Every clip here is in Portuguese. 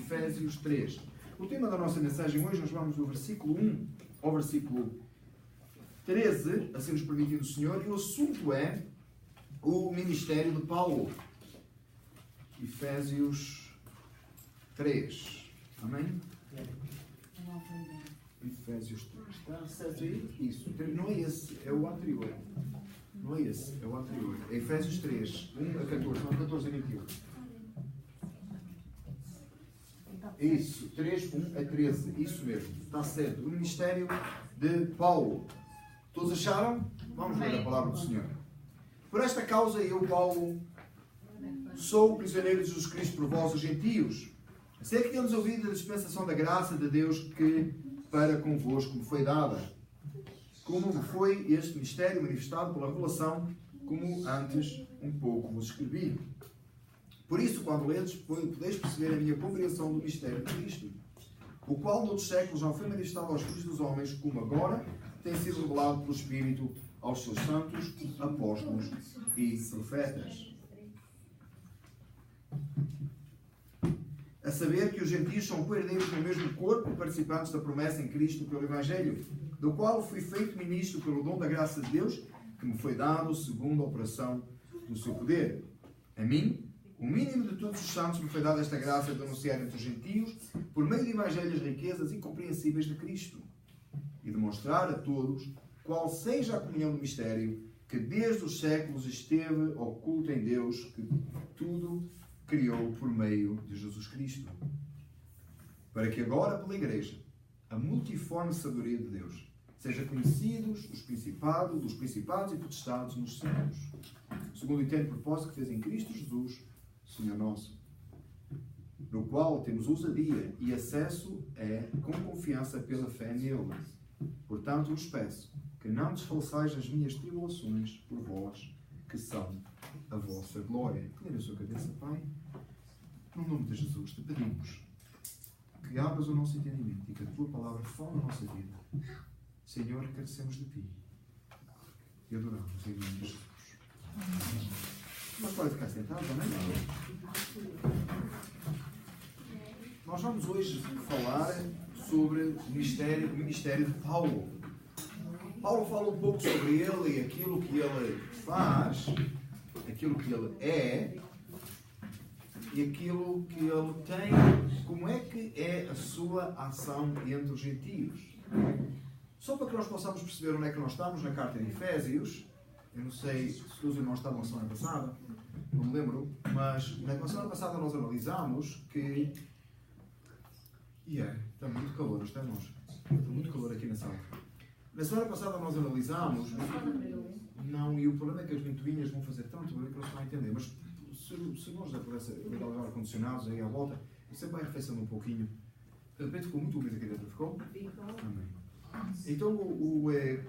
Efésios 3. O tema da nossa mensagem hoje, nós vamos do versículo 1 ao versículo 13, assim nos permitindo o Senhor, e o assunto é o ministério de Paulo. Efésios 3. Amém? Efésios 3. Está certo aí? Isso. Não é esse, é o anterior. Não é esse, é o anterior. É Efésios 3, 1 a 14. Não, 14 a 21. Isso, 3, 1 a 13. Isso mesmo. Está certo. O ministério de Paulo. Todos acharam? Vamos ler a palavra do Senhor. Por esta causa eu, Paulo, sou o prisioneiro de Jesus Cristo por vós, os gentios. Sei que temos ouvido a dispensação da graça de Deus que para convosco me foi dada. Como foi este mistério manifestado pela revelação, como antes um pouco vos escrevi. Por isso, quando ledes, podeis perceber a minha compreensão do mistério de Cristo, o qual noutros séculos não foi manifestado aos filhos dos homens, como agora tem sido revelado pelo Espírito aos seus santos, apóstolos e profetas. A saber que os gentios são coerdeiros no mesmo corpo, participantes da promessa em Cristo pelo Evangelho, do qual fui feito ministro pelo dom da graça de Deus, que me foi dado segundo a operação do seu poder. A mim, o mínimo de todos os santos, me foi dada esta graça de anunciar entre os gentios, por meio do Evangelho, as riquezas incompreensíveis de Cristo, e demonstrar a todos qual seja a comunhão do mistério, que desde os séculos esteve oculto em Deus, que tudo criou por meio de Jesus Cristo, para que agora, pela Igreja, a multiforme sabedoria de Deus seja conhecidos dos principados e potestades nos céus, segundo o entendo propósito que fez em Cristo Jesus, Senhor nosso, no qual temos ousadia e acesso com confiança pela fé nele. Portanto, vos peço que não desfaleçais as minhas tribulações por vós, que são a vossa glória. Inclina a sua cabeça, Pai. No nome de Jesus, te pedimos que abras o nosso entendimento e que a tua palavra fale na nossa vida. Senhor, carecemos de ti e adoramos em nome de Jesus. Mas pode ficar sentado, amém? Nós vamos hoje falar sobre o ministério de Paulo. Paulo fala um pouco sobre ele e aquilo que ele faz, aquilo que ele é e aquilo que ele tem, como é que é a sua ação entre os gentios. Só para que nós possamos perceber onde é que nós estamos na carta de Efésios. Eu não sei se os irmãos estavam na semana passada, não me lembro, mas na semana passada nós analisámos que... está muito calor, está muito calor aqui na sala. Na semana passada nós analisámos... Não, e o problema é que as ventoinhas vão fazer tanto barulho que não se vai entender, mas se nós já pudesse ligar os ar-condicionados aí à volta, você vai arrefecendo um pouquinho. De repente ficou muito úmido aqui dentro, ficou? Amém. Então,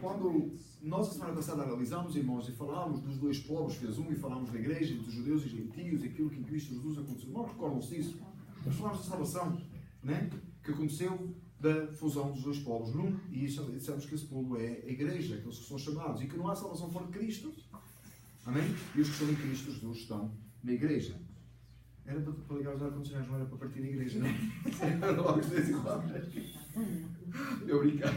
quando nós a semana passada analisámos, irmãos, e falámos dos dois povos, fez um, e falámos da igreja, dos judeus e gentios, aquilo que em Cristo Jesus aconteceu. Não recordam-se disso? Nós falámos da salvação, né? Que aconteceu da fusão dos dois povos num, e dissemos que esse povo é a igreja, aqueles que são chamados, e que não há salvação fora de Cristo. Amém? E os que estão em Cristo Jesus estão na igreja. Era para ligar os ar-condicionados, não era para partir da igreja, não é? Era logo os 10 e 4. Eu brincar.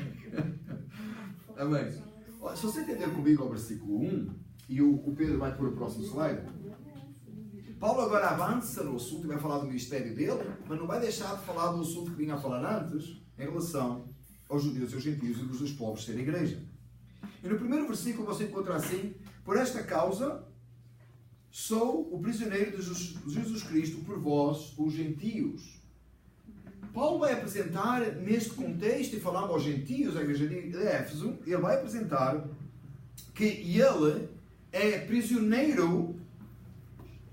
Amém. Olha, se você entender comigo ao versículo 1, e o Pedro vai pôr o próximo slide, Paulo agora avança no assunto e vai falar do ministério dele, mas não vai deixar de falar do assunto que vinha a falar antes, em relação aos judeus e aos gentios e dos dois povos ser a igreja. E no primeiro versículo você encontra assim: por esta causa sou o prisioneiro de Jesus Cristo por vós, os gentios. Paulo vai apresentar neste contexto, e falando aos gentios, à igreja de Éfeso, ele vai apresentar que ele é prisioneiro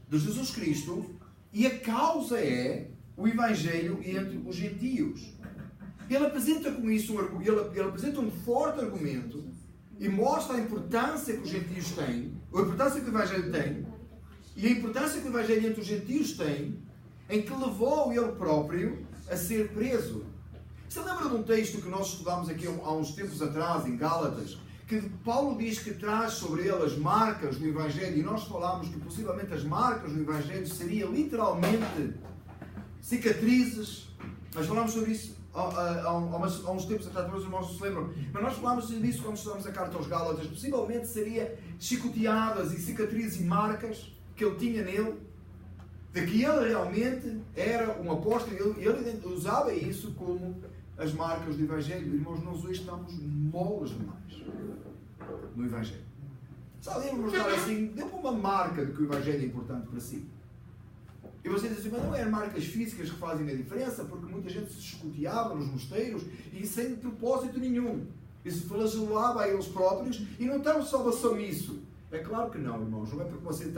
de Jesus Cristo e a causa é o Evangelho entre os gentios. Ele apresenta com isso ele apresenta um forte argumento e mostra a importância que os gentios têm, a importância que o Evangelho tem e a importância que o Evangelho entre os gentios tem, em que levou ele próprio a ser preso. Você lembra de um texto que nós estudámos aqui há uns tempos atrás, em Gálatas, que Paulo diz que traz sobre ele as marcas do Evangelho, e nós falámos que possivelmente as marcas do Evangelho seria literalmente cicatrizes. Nós falámos sobre isso há uns tempos atrás, talvez os irmãos não se lembram, mas nós falámos disso quando estudamos a carta aos Gálatas. Possivelmente seria chicoteadas e cicatrizes e marcas que ele tinha nele, de que ele realmente era um apóstolo, ele usava isso como as marcas do Evangelho. Irmãos, nós hoje estamos moles demais no Evangelho. Se alguém nos dar assim, dê-me uma marca de que o Evangelho é importante para si. E você diz assim, mas não é marcas físicas que fazem a diferença, porque muita gente se escoteava nos mosteiros e sem propósito nenhum. E se flagelava a eles próprios e não tem salvação nisso. É claro que não, irmãos. Não é porque você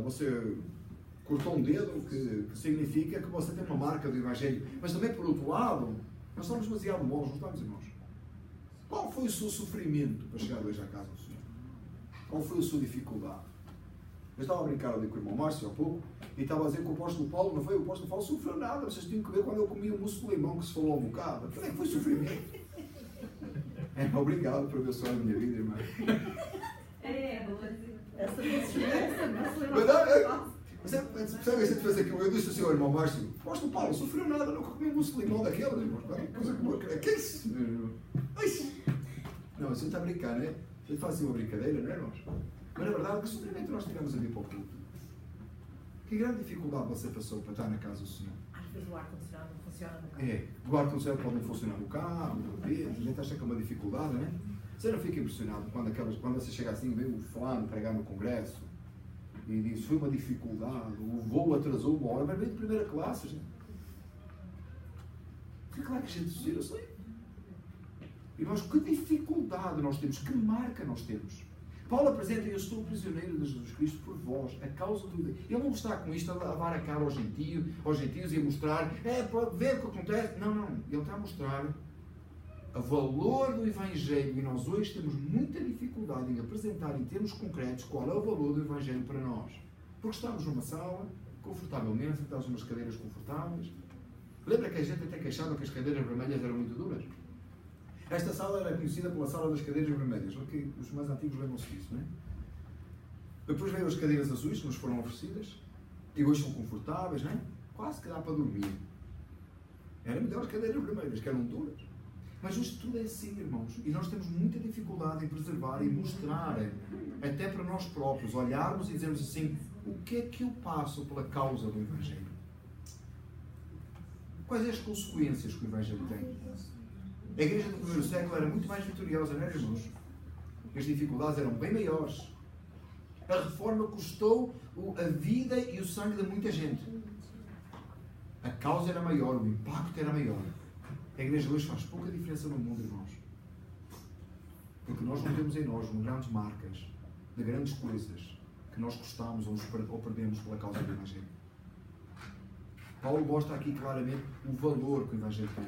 você cortou um dedo que significa que você tem uma marca do Evangelho. Mas também, por outro lado, nós estamos demasiado bons, não estamos, irmãos? Qual foi o seu sofrimento para chegar hoje à casa do Senhor? Qual foi a sua dificuldade? Eu estava a brincar ali com o irmão Márcio há pouco e estava a dizer que o apóstolo Paulo, não foi? O apóstolo Paulo sofreu nada. Vocês tinham que ver quando eu comia o mousse de limão que se falou um bocado. Aquilo é que foi sofrimento. Obrigado por abençoar a minha vida, irmã. Você percebe que fez aquilo? Eu disse assim ao irmão Márcio, o apóstolo Paulo sofreu nada, nunca comia um mousse de limão daqueles, irmãos. Que é isso? Não, você está a brincar, não é? Você faz assim uma brincadeira, não é, irmãos? Mas na verdade, que sofrimento nós tivemos a vir para o culto? Que grande dificuldade você passou para estar na casa do Senhor? Às vezes o ar-condicionado não funciona no carro. O ar-condicionado pode não funcionar no carro, a gente acha que é uma dificuldade, não é? Você não fica impressionado quando você chega assim, vê o fulano pregar no congresso e diz, foi uma dificuldade, o voo atrasou uma hora, mas veio de primeira classe, gente. É claro que a gente se eu sei. E nós, que dificuldade nós temos, que marca nós temos. Paulo apresenta, eu estou prisioneiro de Jesus Cristo por vós, a causa do... Ele não está com isto a lavar a cara aos gentios e a mostrar, pode ver o que acontece. Não. Ele está a mostrar o valor do Evangelho e nós hoje temos muita dificuldade em apresentar em termos concretos qual é o valor do Evangelho para nós. Porque estamos numa sala, confortavelmente, sentados umas cadeiras confortáveis. Lembra que a gente até queixava que as cadeiras vermelhas eram muito duras? Esta sala era conhecida pela sala das cadeiras vermelhas, porque os mais antigos lembram-se disso, não é? Depois veio as cadeiras azuis que nos foram oferecidas, e hoje são confortáveis, não é? Quase que dá para dormir. Eram melhor as cadeiras vermelhas, que eram duras. Mas hoje tudo é assim, irmãos, e nós temos muita dificuldade em preservar e mostrar, até para nós próprios, olharmos e dizermos assim, o que é que eu passo pela causa do Evangelho? Quais as consequências que o Evangelho tem? A igreja do primeiro século era muito mais vitoriosa, não é, irmãos? As dificuldades eram bem maiores. A reforma custou a vida e o sangue de muita gente. A causa era maior, o impacto era maior. A igreja hoje faz pouca diferença no mundo, irmãos. Porque nós não temos em nós grandes marcas de grandes coisas que nós gostamos ou perdemos pela causa do Evangelho. Paulo mostra aqui claramente o valor que o Evangelho tem.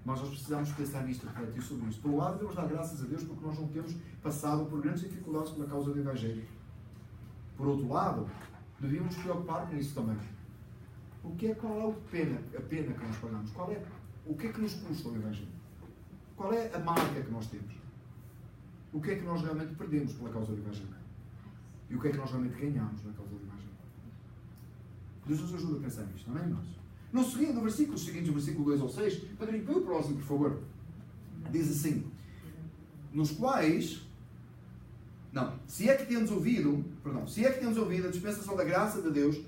Mas nós precisamos pensar nisto, refletir sobre isto. Por um lado, devemos dar graças a Deus porque nós não temos passado por grandes dificuldades pela causa do Evangelho. Por outro lado, devíamos nos preocupar com isso também. Qual é a pena que nós pagamos? O que é que nos custa o Evangelho? Qual é a marca que nós temos? O que é que nós realmente perdemos pela causa do Evangelho? E o que é que nós realmente ganhamos na causa do Evangelho? Deus nos ajuda a pensar nisto, não é, irmãos? No segundo versículo, o versículo 2 ou 6, Padrinho, põe o próximo, por favor. Diz assim, nos quais, se é que temos ouvido a dispensação da graça de Deus,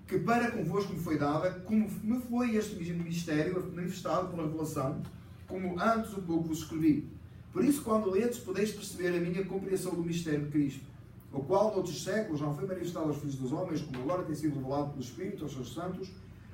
que para convosco me foi dada, como me foi este mistério manifestado pela revelação, como antes um pouco vos escrevi. Por isso, quando ledes, podeis perceber a minha compreensão do mistério de Cristo, o qual, noutros séculos, não foi manifestado aos filhos dos homens, como agora tem sido revelado pelo Espírito aos seus santos,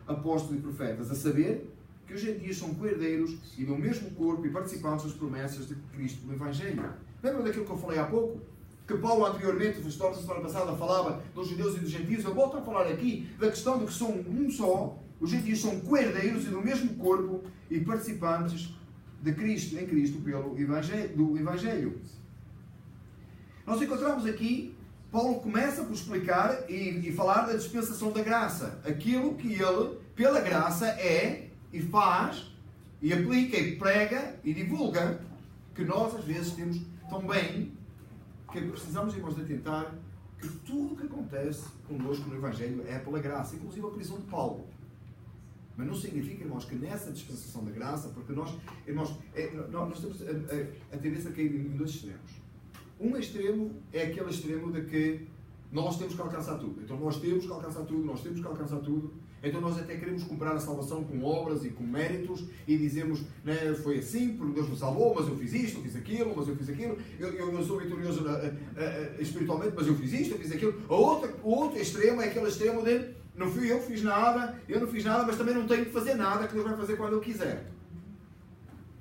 apóstolos e profetas, a saber que os gentios são coerdeiros e do mesmo corpo e participantes das promessas de Cristo no Evangelho. Lembram daquilo que eu falei há pouco? Que Paulo anteriormente, na semana passada, falava dos judeus e dos gentios. Eu volto a falar aqui da questão de que são um só, os gentios são coerdeiros e do mesmo corpo e participantes de Cristo, em Cristo, pelo Evangelho. Nós encontramos aqui, Paulo começa por explicar e falar da dispensação da graça. Aquilo que ele, pela graça, é e faz e aplica e prega e divulga, que nós às vezes temos tão bem que precisamos, irmãos, de atentar que tudo o que acontece connosco no Evangelho é pela graça, inclusive a prisão de Paulo. Mas não significa, irmãos, que nessa dispensação da graça, porque nós temos a tendência a cair em dois extremos. Um extremo é aquele extremo de que nós temos que alcançar tudo. Então nós temos que alcançar tudo. Então nós até queremos comprar a salvação com obras e com méritos e dizemos, né, foi assim, porque Deus me salvou, mas eu fiz isto, eu fiz aquilo, eu sou vitorioso espiritualmente, mas eu fiz isto, eu fiz aquilo. O outro extremo é aquele extremo de não fui eu que fiz nada, mas também não tenho que fazer nada, que Deus vai fazer quando eu quiser.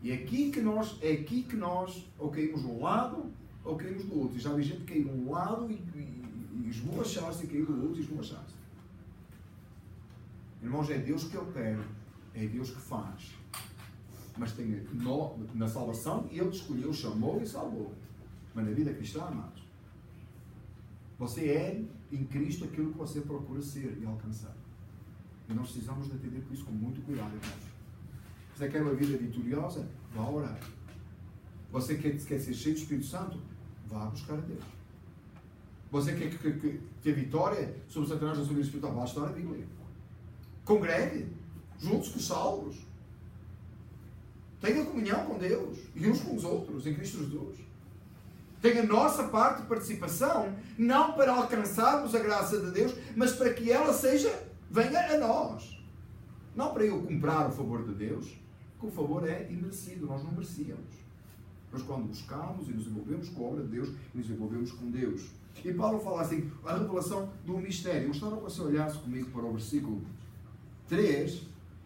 E é aqui que nós ou caímos de um lado ou caímos do outro. E já vi gente cair de um lado e esborrachar-se, e cair do outro e esborrachar-se. Irmãos, é Deus que opera, é Deus que faz. Mas na salvação, Ele escolheu, chamou e salvou. Mas na vida cristã, amados, você é em Cristo aquilo que você procura ser e alcançar. E nós precisamos de atender com isso com muito cuidado, irmãos. Você quer uma vida vitoriosa? Vá orar. Você quer ser cheio do Espírito Santo? Vá buscar a Deus. Você quer ter vitória sobre Satanás na sua vida espiritual? Vá estudar a Bíblia. Congregue, juntos com os salvos. Tenha comunhão com Deus e uns com os outros, em Cristo Jesus. Tenha a nossa parte de participação, não para alcançarmos a graça de Deus, mas para que ela venha a nós. Não para eu comprar o favor de Deus, que o favor é imerecido, nós não merecíamos. Mas quando buscamos e nos envolvemos com a obra de Deus, nos envolvemos com Deus. E Paulo fala assim, a revelação do mistério. Eu gostava que você olhasse comigo para o versículo 3,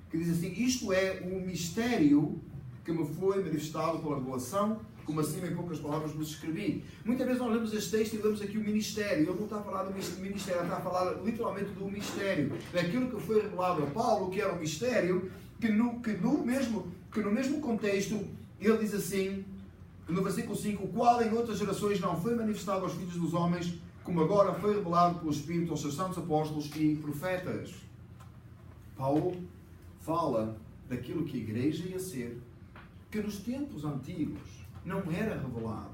que diz assim, isto é um mistério que me foi manifestado pela revelação, como assim em poucas palavras vos escrevi. Muitas vezes nós lemos este texto e lemos aqui o ministério. Ele não está a falar do ministério, ele está a falar literalmente do mistério. Daquilo que foi revelado a Paulo, que era um mistério, que no mesmo contexto, ele diz assim, no versículo 5, o qual em outras gerações não foi manifestado aos filhos dos homens, como agora foi revelado pelo Espírito aos seus santos apóstolos e profetas. Paulo fala daquilo que a igreja ia ser, que nos tempos antigos não era revelado.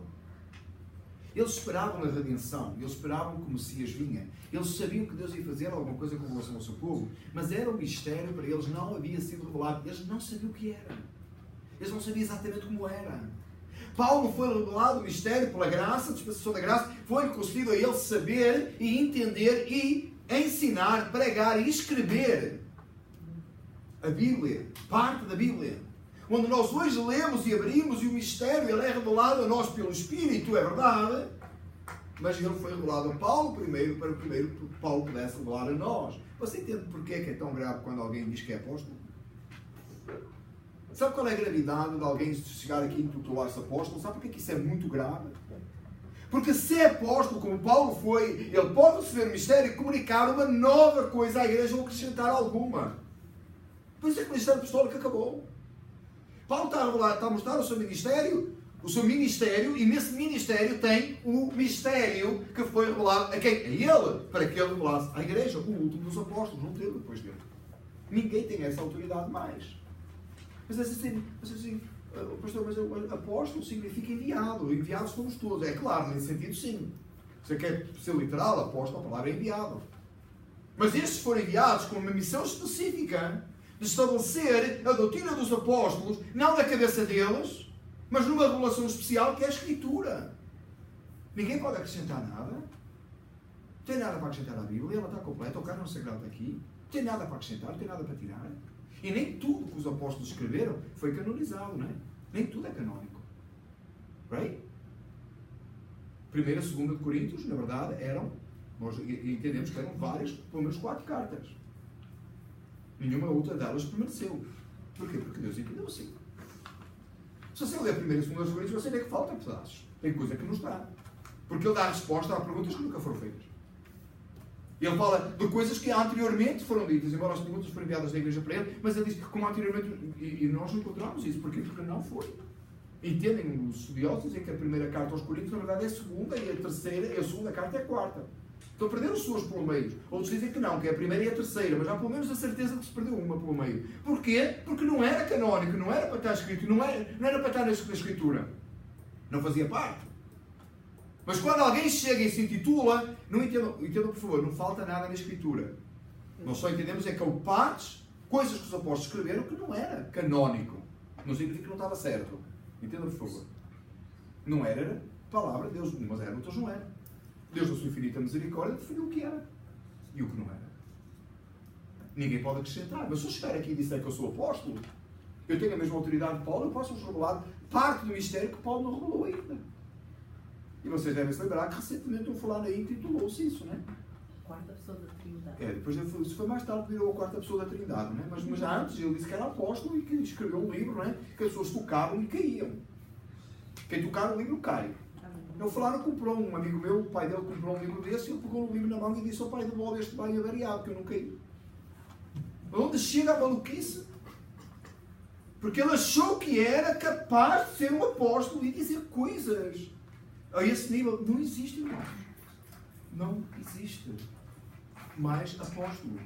Eles esperavam a redenção, eles esperavam que o Messias vinha, eles sabiam que Deus ia fazer alguma coisa com relação ao seu povo, mas era um mistério para eles, não havia sido revelado, eles não sabiam o que era, eles não sabiam exatamente como era. Paulo foi revelado o mistério pela graça, a dispensação da graça, foi concedido a ele saber e entender e ensinar, pregar e escrever a Bíblia, parte da Bíblia. Onde nós hoje lemos e abrimos e o mistério ele é revelado a nós pelo Espírito, é verdade, mas ele foi revelado a Paulo primeiro, para primeiro que Paulo pudesse revelar a nós. Você entende porque é que é tão grave quando alguém diz que é apóstolo? Sabe qual é a gravidade de alguém chegar aqui e intitular-se apóstolo? Sabe porque é que isso é muito grave? Porque se é apóstolo, como Paulo foi, ele pode receber o mistério e comunicar uma nova coisa à igreja ou acrescentar alguma. Por isso é que o ministério apostólico acabou. Paulo está a mostrar o seu ministério, e nesse ministério tem o mistério que foi revelado a quem? A ele, para que ele revelasse à igreja, o último dos apóstolos, não teve depois dele. Ninguém tem essa autoridade mais. Mas assim, pastor, mas apóstolo significa enviado. Enviados somos todos. É claro, nesse sentido sim. Você quer ser literal, apóstolo, a palavra é enviado. Mas estes foram enviados com uma missão específica de estabelecer a doutrina dos apóstolos, não da cabeça deles, mas numa revelação especial que é a Escritura. Ninguém pode acrescentar nada. Não tem nada para acrescentar à Bíblia, ela está completa, o cânon sagrado está aqui. Não tem nada para acrescentar, não tem nada para tirar. E nem tudo que os apóstolos escreveram foi canonizado, não é? Nem tudo é canónico. Right? 1ª e 2ª de Coríntios, na verdade, nós entendemos que eram várias, pelo menos 4 cartas. Nenhuma outra delas permaneceu. Porquê? Porque Deus entendeu assim. Se você ler 1ª e 2ª de Coríntios, você vê que faltam pedaços. Tem coisa que não está. Porque ele dá a resposta a perguntas que nunca foram feitas. Ele fala de coisas que anteriormente foram ditas, embora as perguntas foram enviadas da igreja para ele, mas ele diz como anteriormente, e nós não encontramos isso. Porquê? Porque não foi. Entendem os estudiosos dizem que a 1ª carta aos Coríntios, na verdade, é a 2ª, e a 3ª, e a 2ª carta é a 4ª. Então perderam as suas pelo meio. Outros dizem que não, que é a 1ª e a 3ª, mas há pelo menos a certeza que se perdeu uma pelo meio. Porquê? Porque não era canónico, não era para estar escrito, não era para estar na Escritura. Não fazia parte. Mas quando alguém chega e se intitula, não entendam, por favor, não falta nada na Escritura. Nós só entendemos é que houve partes, coisas que os apóstolos escreveram que não era canónico. Não significa que não estava certo. Entendam, por favor. Não era palavra de Deus, mas era, outros não era. Deus, na sua infinita misericórdia, definiu o que era e o que não era. Ninguém pode acrescentar. Mas se eu chegar aqui e disser que eu sou apóstolo, eu tenho a mesma autoridade de Paulo, eu posso-vos revelar parte do mistério que Paulo não revelou ainda. E vocês devem se lembrar que recentemente o fulano aí intitulou-se isso, não é? Quarta pessoa da Trindade. Depois isso foi mais tarde, virou a quarta pessoa da Trindade, não é? Mas antes ele disse que era apóstolo e que escreveu um livro, não é? Que as pessoas tocavam e caíam. Quem tocar o livro cai. O fulano comprou, um amigo meu, o pai dele comprou um livro desse, e ele pegou o livro na mão e disse ao pai, devolve este bem avariado, que eu não caí. Onde chega a maluquice? Porque ele achou que era capaz de ser um apóstolo e dizer coisas a esse nível. Não existe, irmãos. Não existe mais apóstolo.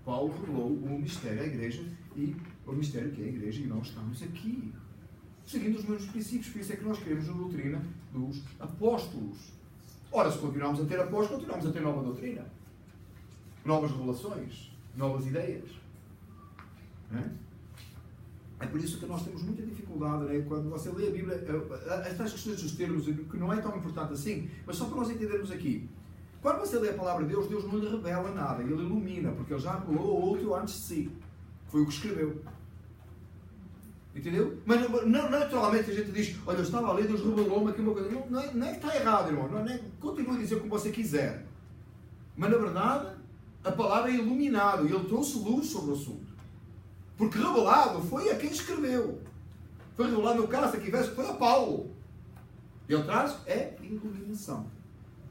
Paulo revelou o mistério à igreja e o mistério que é a igreja, e nós estamos aqui, seguindo os mesmos princípios. Por isso é que nós queremos a doutrina dos apóstolos. Ora, se continuarmos a ter apóstolos, continuamos a ter nova doutrina. Novas revelações. Novas ideias. É por isso que nós temos muita dificuldade, né? Quando você lê a Bíblia, estas questões dos termos, que não é tão importante assim, mas só para nós entendermos aqui. Quando você lê a palavra de Deus, Deus não lhe revela nada, Ele ilumina, porque Ele já revelou outro antes de si. Foi o que escreveu. Entendeu? Mas não, naturalmente a gente diz, olha, eu estava a ler, Deus revelou-me aqui uma coisa. Não é que está errado, irmão. Não é, continue a dizer como você quiser. Mas na verdade, a palavra é iluminado e Ele trouxe luz sobre o assunto. Porque revelado foi a quem escreveu. Foi revelado no caso aqui, foi a Paulo. Ele traz iluminação.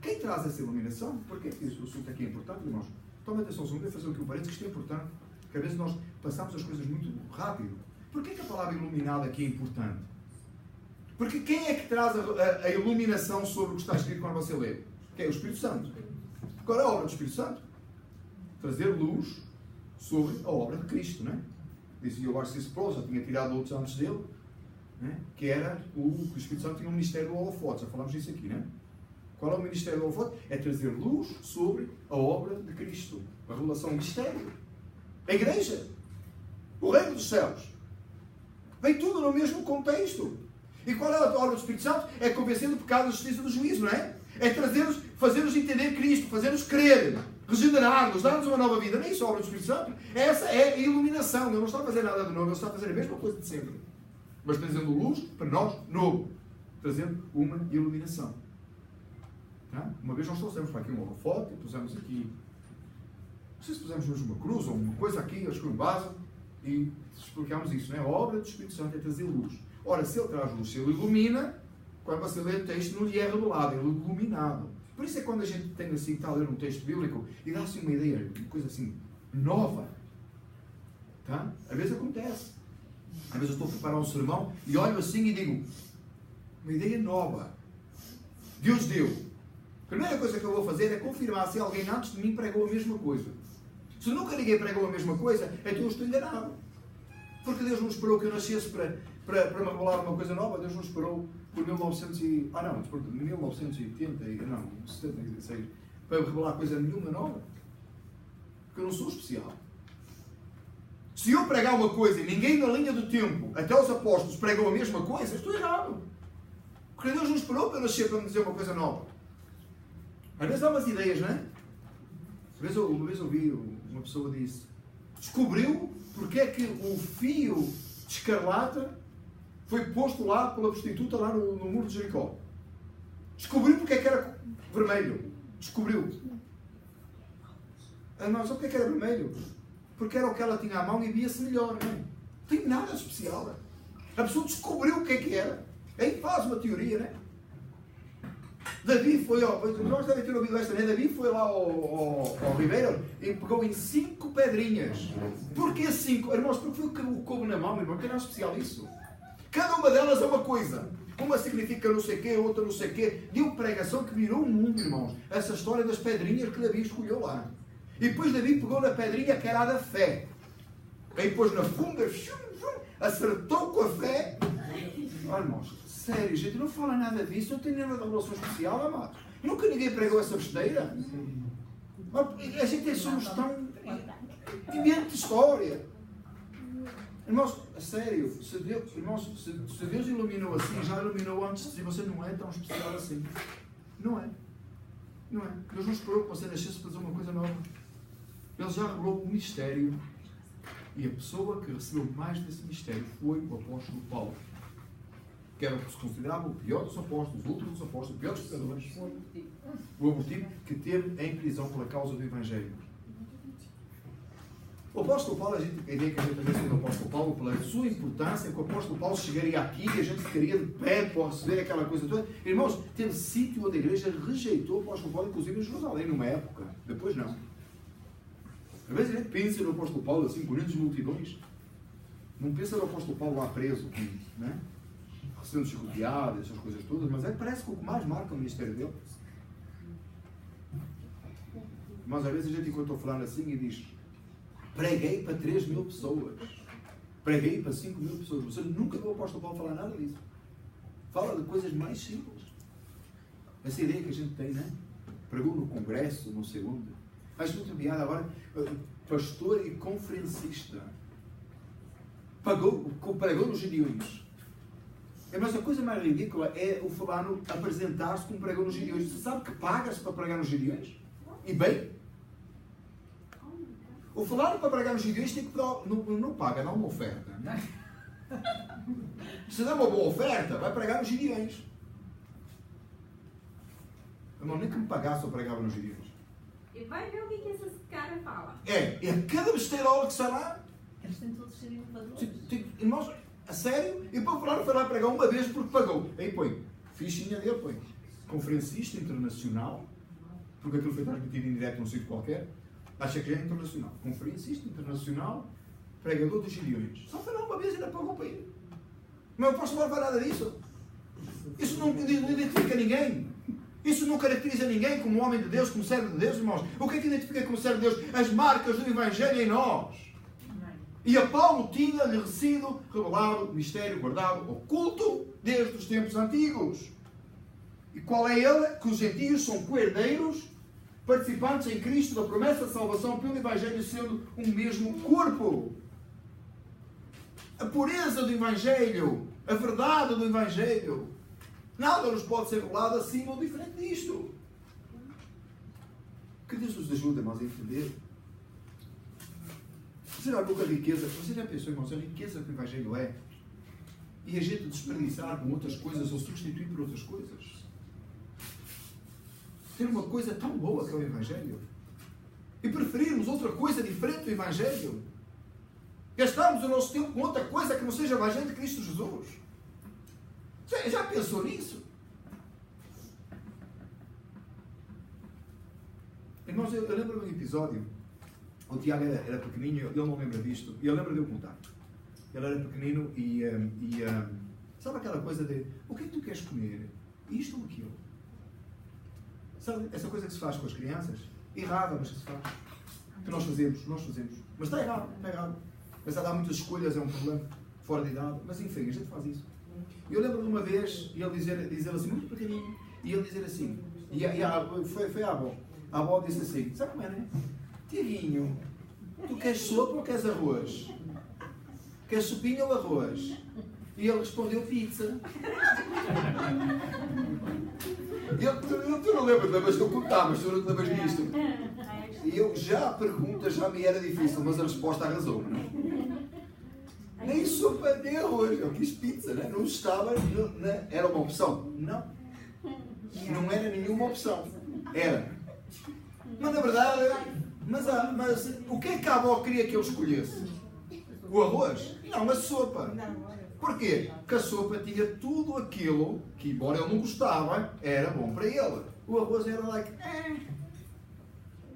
Quem traz essa iluminação? Porque esse assunto aqui é importante, irmãos. Toma atenção, só vou fazer aqui um parênteses, que isto é importante. Porque às vezes nós passamos as coisas muito rápido. Porquê que a palavra iluminada aqui é importante? Porque quem é que traz a iluminação sobre o que está escrito quando você lê? Quem é? O Espírito Santo. Qual é a obra do Espírito Santo? Trazer luz sobre a obra de Cristo, não é? Dizia o R.C. Sproul, já tinha tirado outros antes dele, né? Que era o Espírito Santo tinha um ministério do holofote, já falámos disso aqui, não é? Qual é o ministério do holofote? É trazer luz sobre a obra de Cristo. A revelação do mistério. A igreja. O reino dos céus. Vem tudo no mesmo contexto. E qual é a obra do Espírito Santo? É convencer do pecado, da justiça e do juízo, não é? É trazer-nos, fazer-nos entender Cristo, fazer-nos crer, regenerar-nos, dar-nos uma nova vida. Não é isso a obra do Espírito Santo? Essa é a iluminação. Ele não está a fazer nada de novo, ele está a fazer a mesma coisa de sempre. Mas trazendo luz para nós, novo. Trazendo uma iluminação. Tá? Uma vez nós trouxemos para aqui um holofote, pusemos aqui, não sei se pusemos mesmo uma cruz ou uma coisa aqui, acho que um vaso, e explicámos isso, não é? A obra do Espírito Santo é trazer luz. Ora, se ele traz luz, se ele ilumina, quando você lê o texto, não lhe é revelado, ele é iluminado. Por isso é que quando a gente tem assim, está a ler um texto bíblico e dá assim uma ideia, uma coisa assim, nova, tá? Às vezes acontece. Às vezes eu estou a preparar um sermão e olho assim e digo, uma ideia nova. Deus deu. A primeira coisa que eu vou fazer é confirmar se alguém antes de mim pregou a mesma coisa. Se nunca ninguém pregou a mesma coisa, então eu estou enganado. Porque Deus não esperou que eu nascesse para me revelar uma coisa nova. Deus não esperou por 1976, para me revelar coisa nenhuma nova. Porque eu não sou especial. Se eu pregar uma coisa e ninguém na linha do tempo, até os apóstolos, pregam a mesma coisa, estou errado. Porque Deus não esperou para eu nascer para me dizer uma coisa nova. Às vezes há umas ideias, não é? Uma vez ouvi uma pessoa disse, descobriu porque é que o fio de escarlata foi posto lá pela prostituta lá no muro de Jericó. Descobriu porque é que era vermelho. Descobriu. Não, sabe porque é que era vermelho? Porque era o que ela tinha à mão e via-se melhor, não é? Não tem nada especial. A pessoa descobriu o que é que era. Aí faz uma teoria, não é? Davi foi nós devem ter ouvido esta, né? Davi foi lá ao Ribeiro e pegou em 5 pedrinhas. Porquê 5? Irmãos, porque foi o que coube na mão, irmão, que era especial isso. Cada uma delas é uma coisa. Uma significa não sei o quê, outra não sei o quê. Deu pregação que virou um mundo, irmãos. Essa história das pedrinhas que Davi escolheu lá. E depois Davi pegou na pedrinha que era a da fé. Aí pôs na funda, acertou com a fé. Olha, irmãos, sério, gente, não fala nada disso, não tem nada de revelação especial, amados. Nunca ninguém pregou essa besteira. A gente somos tão invento de história. Irmãos, a sério, se Deus iluminou assim, já iluminou antes de dizer, você não é tão especial assim. Não é. Não é. Deus não esperou que você nascesse para fazer uma coisa nova. Ele já revelou um mistério. E a pessoa que recebeu mais desse mistério foi o apóstolo Paulo. Que era o que se considerava o pior dos apóstolos, o último dos apóstolos, o pior dos predicadores. O abortivo que teve em prisão pela causa do Evangelho. O apóstolo Paulo, a ideia que a gente tem do apóstolo Paulo, pela sua importância, que o apóstolo Paulo chegaria aqui e a gente ficaria de pé para receber aquela coisa toda. Irmãos, teve sítio onde a igreja rejeitou o apóstolo Paulo, inclusive em Jerusalém, numa época. Depois não. Às vezes a gente pensa no apóstolo Paulo assim, com grandes multidões. Não pensa no apóstolo Paulo lá preso, né? Recebendo chicoteadas, essas coisas todas, mas parece que o que mais marca o ministério dele. Mas às vezes a gente, enquanto estou falando assim, e diz: preguei para 3.000 pessoas, preguei para 5.000 pessoas. Você nunca viu o apóstolo Paulo falar nada disso. Fala de coisas mais simples. Essa ideia que a gente tem, né? Pregou no congresso, não sei onde. Acho muito piada agora, pastor e conferencista. Pregou nos Gideões. Mas a coisa mais ridícula é o fulano apresentar-se como pregou nos Gideões. Você sabe que paga-se para pregar nos Gideões? E bem? O fulano para pregar nos Gideões tem que dar, não paga, dá uma oferta. Se dá uma boa oferta, vai pregar nos Gideões. Irmão, nem que me pagasse eu pregava nos Gideões. E vai ver o que esse cara fala. É a cada besteira que sai lá. Eles têm todos serem inovadores. Irmãos, a sério? E para o fulano foi lá pregar uma vez porque pagou. Aí põe, fichinha dele, põe conferencista internacional, porque aquilo foi transmitido em direto num sítio qualquer. Acha que já é internacional. Conferencista internacional, pregador dos Gideões. Só foi lá uma vez e ainda pagou para ir. Mas eu posso falar nada disso. Isso não identifica ninguém. Isso não caracteriza ninguém como homem de Deus, como servo de Deus, irmãos. O que é que identifica como servo de Deus? As marcas do Evangelho em nós. E a Paulo tinha-lhe sido revelado o mistério guardado, oculto, desde os tempos antigos. E qual é ele? Que os gentios são coerdeiros, participantes em Cristo da promessa de salvação pelo Evangelho, sendo um mesmo corpo. A pureza do Evangelho, a verdade do Evangelho, nada nos pode ser revelado acima ou diferente disto. Que Deus nos ajude, irmãos, a entender. Você já viu que a riqueza, você já pensou, irmãos, a riqueza que o Evangelho é? E a gente desperdiçar com outras coisas ou substituir por outras coisas? Ter uma coisa tão boa que é o Evangelho e preferirmos outra coisa diferente do Evangelho? Gastarmos o nosso tempo com outra coisa que não seja o Evangelho de Cristo Jesus? Você já pensou nisso? Irmãos, eu lembro de um episódio. O Tiago era pequenino, ele não lembra disto, e eu lembro de eu contar. Ele era pequenino e sabe aquela coisa de, o que é que tu queres comer? Isto ou aquilo? Sabe essa coisa que se faz com as crianças? Errada, mas que se faz. Que nós fazemos. Mas está errado, está errado. Mas há de dar muitas escolhas, é um problema, fora de idade. Mas enfim, a gente faz isso. E eu lembro de uma vez, ele dizer assim, muito pequenino, e ele dizer assim, foi a avó. A avó disse assim, sabe como é, né? Tiaguinho, tu queres sopa ou queres arroz? Queres sopinha ou arroz? E ele respondeu pizza. Tu não lembras que eu contava, mas tu não te lembras disto. E eu já a pergunta já me era difícil, mas a resposta arrasou. Nem sopa nem arroz, eu quis pizza, né? Não estava, era uma opção? Não. Não era nenhuma opção. Era. Mas na verdade, mas o que é que a avó queria que eu escolhesse? O arroz? Não, a sopa. Porquê? Porque a sopa tinha tudo aquilo que, embora ele não gostava, era bom para ele. O arroz era like...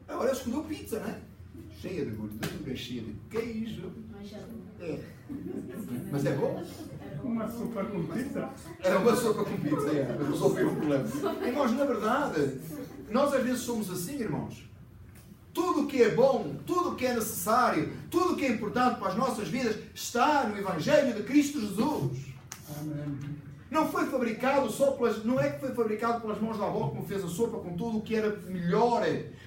Agora ele escolheu pizza, né? Cheia de gordura, cheia de queijo. É. Mas é bom? Uma sopa com pizza? Era uma sopa com pizza, mas resolveu o problema. Irmãos, na verdade, nós às vezes somos assim, irmãos. Tudo o que é bom, tudo o que é necessário, tudo o que é importante para as nossas vidas está no Evangelho de Cristo Jesus. Amém. Não foi fabricado só pelas... Não é que foi fabricado pelas mãos da avó, como fez a sopa com tudo o que era melhor.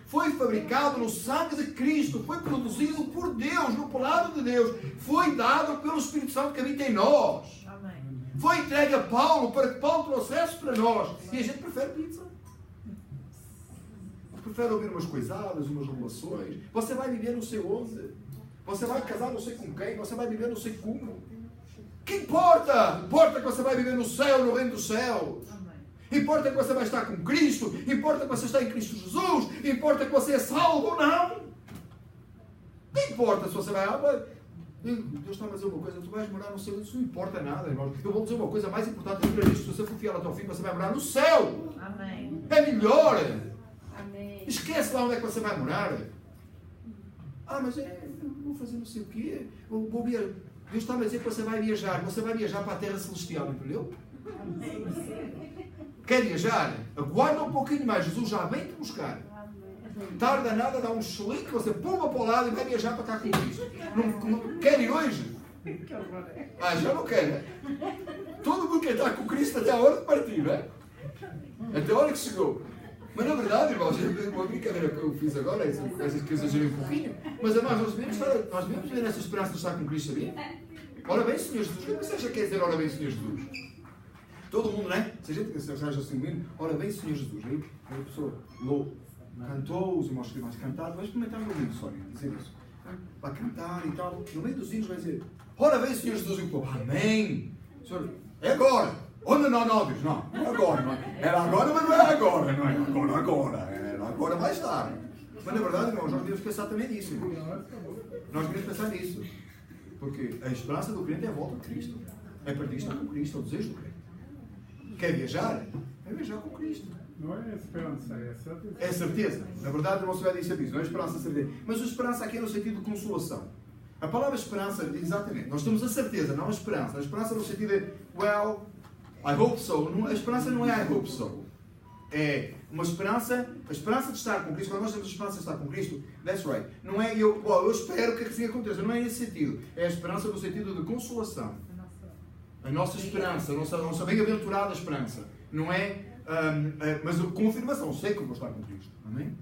Foi fabricado no sangue de Cristo. Foi produzido por Deus, no palavra de Deus. Foi dado pelo Espírito Santo que habita em nós. Amém. Foi entregue a Paulo para que Paulo trouxesse para nós. E a gente prefere pizza. Prefere ouvir umas coisadas, umas revelações. Você vai viver não sei onde. Você vai casar não sei com quem. Você vai viver não sei como. Que importa? Importa que você vai viver no céu, no reino dos céus. Importa que você vai estar com Cristo. Importa que você está em Cristo Jesus. Importa que você é salvo ou não. Não importa se você vai... Deus está a dizer uma coisa, tu vais morar no céu, isso não importa nada, irmão. Eu vou dizer uma coisa mais importante do que isso. Se você for fiel até ao fim, você vai morar no céu. Amém. É melhor. Amém. Esquece lá onde é que você vai morar. Mas eu vou fazer não sei o quê. Vou ver. Deus está a dizer que você vai viajar. Você vai viajar para a terra celestial, entendeu? Quer viajar? Aguarda um pouquinho mais. Jesus já vem te buscar. Tarda nada, dá um chilique, você pula para o lado e vai viajar para cá com Cristo. Não quer ir hoje? Já não quer. Todo mundo quer estar com Cristo até a hora de partir, não é? Até a hora que chegou. Mas na verdade, irmãos, uma brincadeira que eu fiz agora, essas que eu exagerei um pouquinho, mas nós devemos ver essa esperança de estar com Cristo, sabia? Ora bem, Senhor Jesus. O que você acha que quer dizer, ora bem, Senhor Jesus? Todo mundo, não é? Se a gente arranja assim um hino, ora bem, Senhor Jesus. Aí a pessoa cantou, os irmãos que mais cantaram, vai experimentar no hino, Sónia, dizer isso. Vai cantar e tal. No meio dos hinos vai dizer, ora bem, Senhor Jesus. E o povo, amém. Senhor, é agora. Não, Deus, não é agora, não é. Era agora, mas não é agora, não é agora, era agora mais tarde. Mas na verdade, irmãos, nós devemos pensar também nisso. Nós devemos pensar nisso. Porque a esperança do crente é a volta de Cristo. É para estar com Cristo, é o desejo do crente. Quer viajar? É viajar com Cristo. Não é esperança, é certeza. É certeza. Na verdade, o nosso velho disse isso, não é esperança, é certeza. Mas a esperança aqui é no sentido de consolação. A palavra esperança, exatamente, nós temos a certeza, não a esperança. A esperança no sentido de, well, I hope so. A esperança não é I hope so. É uma esperança, a esperança de estar com Cristo. Quando nós temos a esperança de estar com Cristo, that's right. Não é eu espero que assim aconteça. Não é nesse sentido. É a esperança no sentido de consolação. A nossa esperança, a nossa bem-aventurada esperança. Não é, mas a confirmação. Sei que eu vou estar com Cristo. Amém?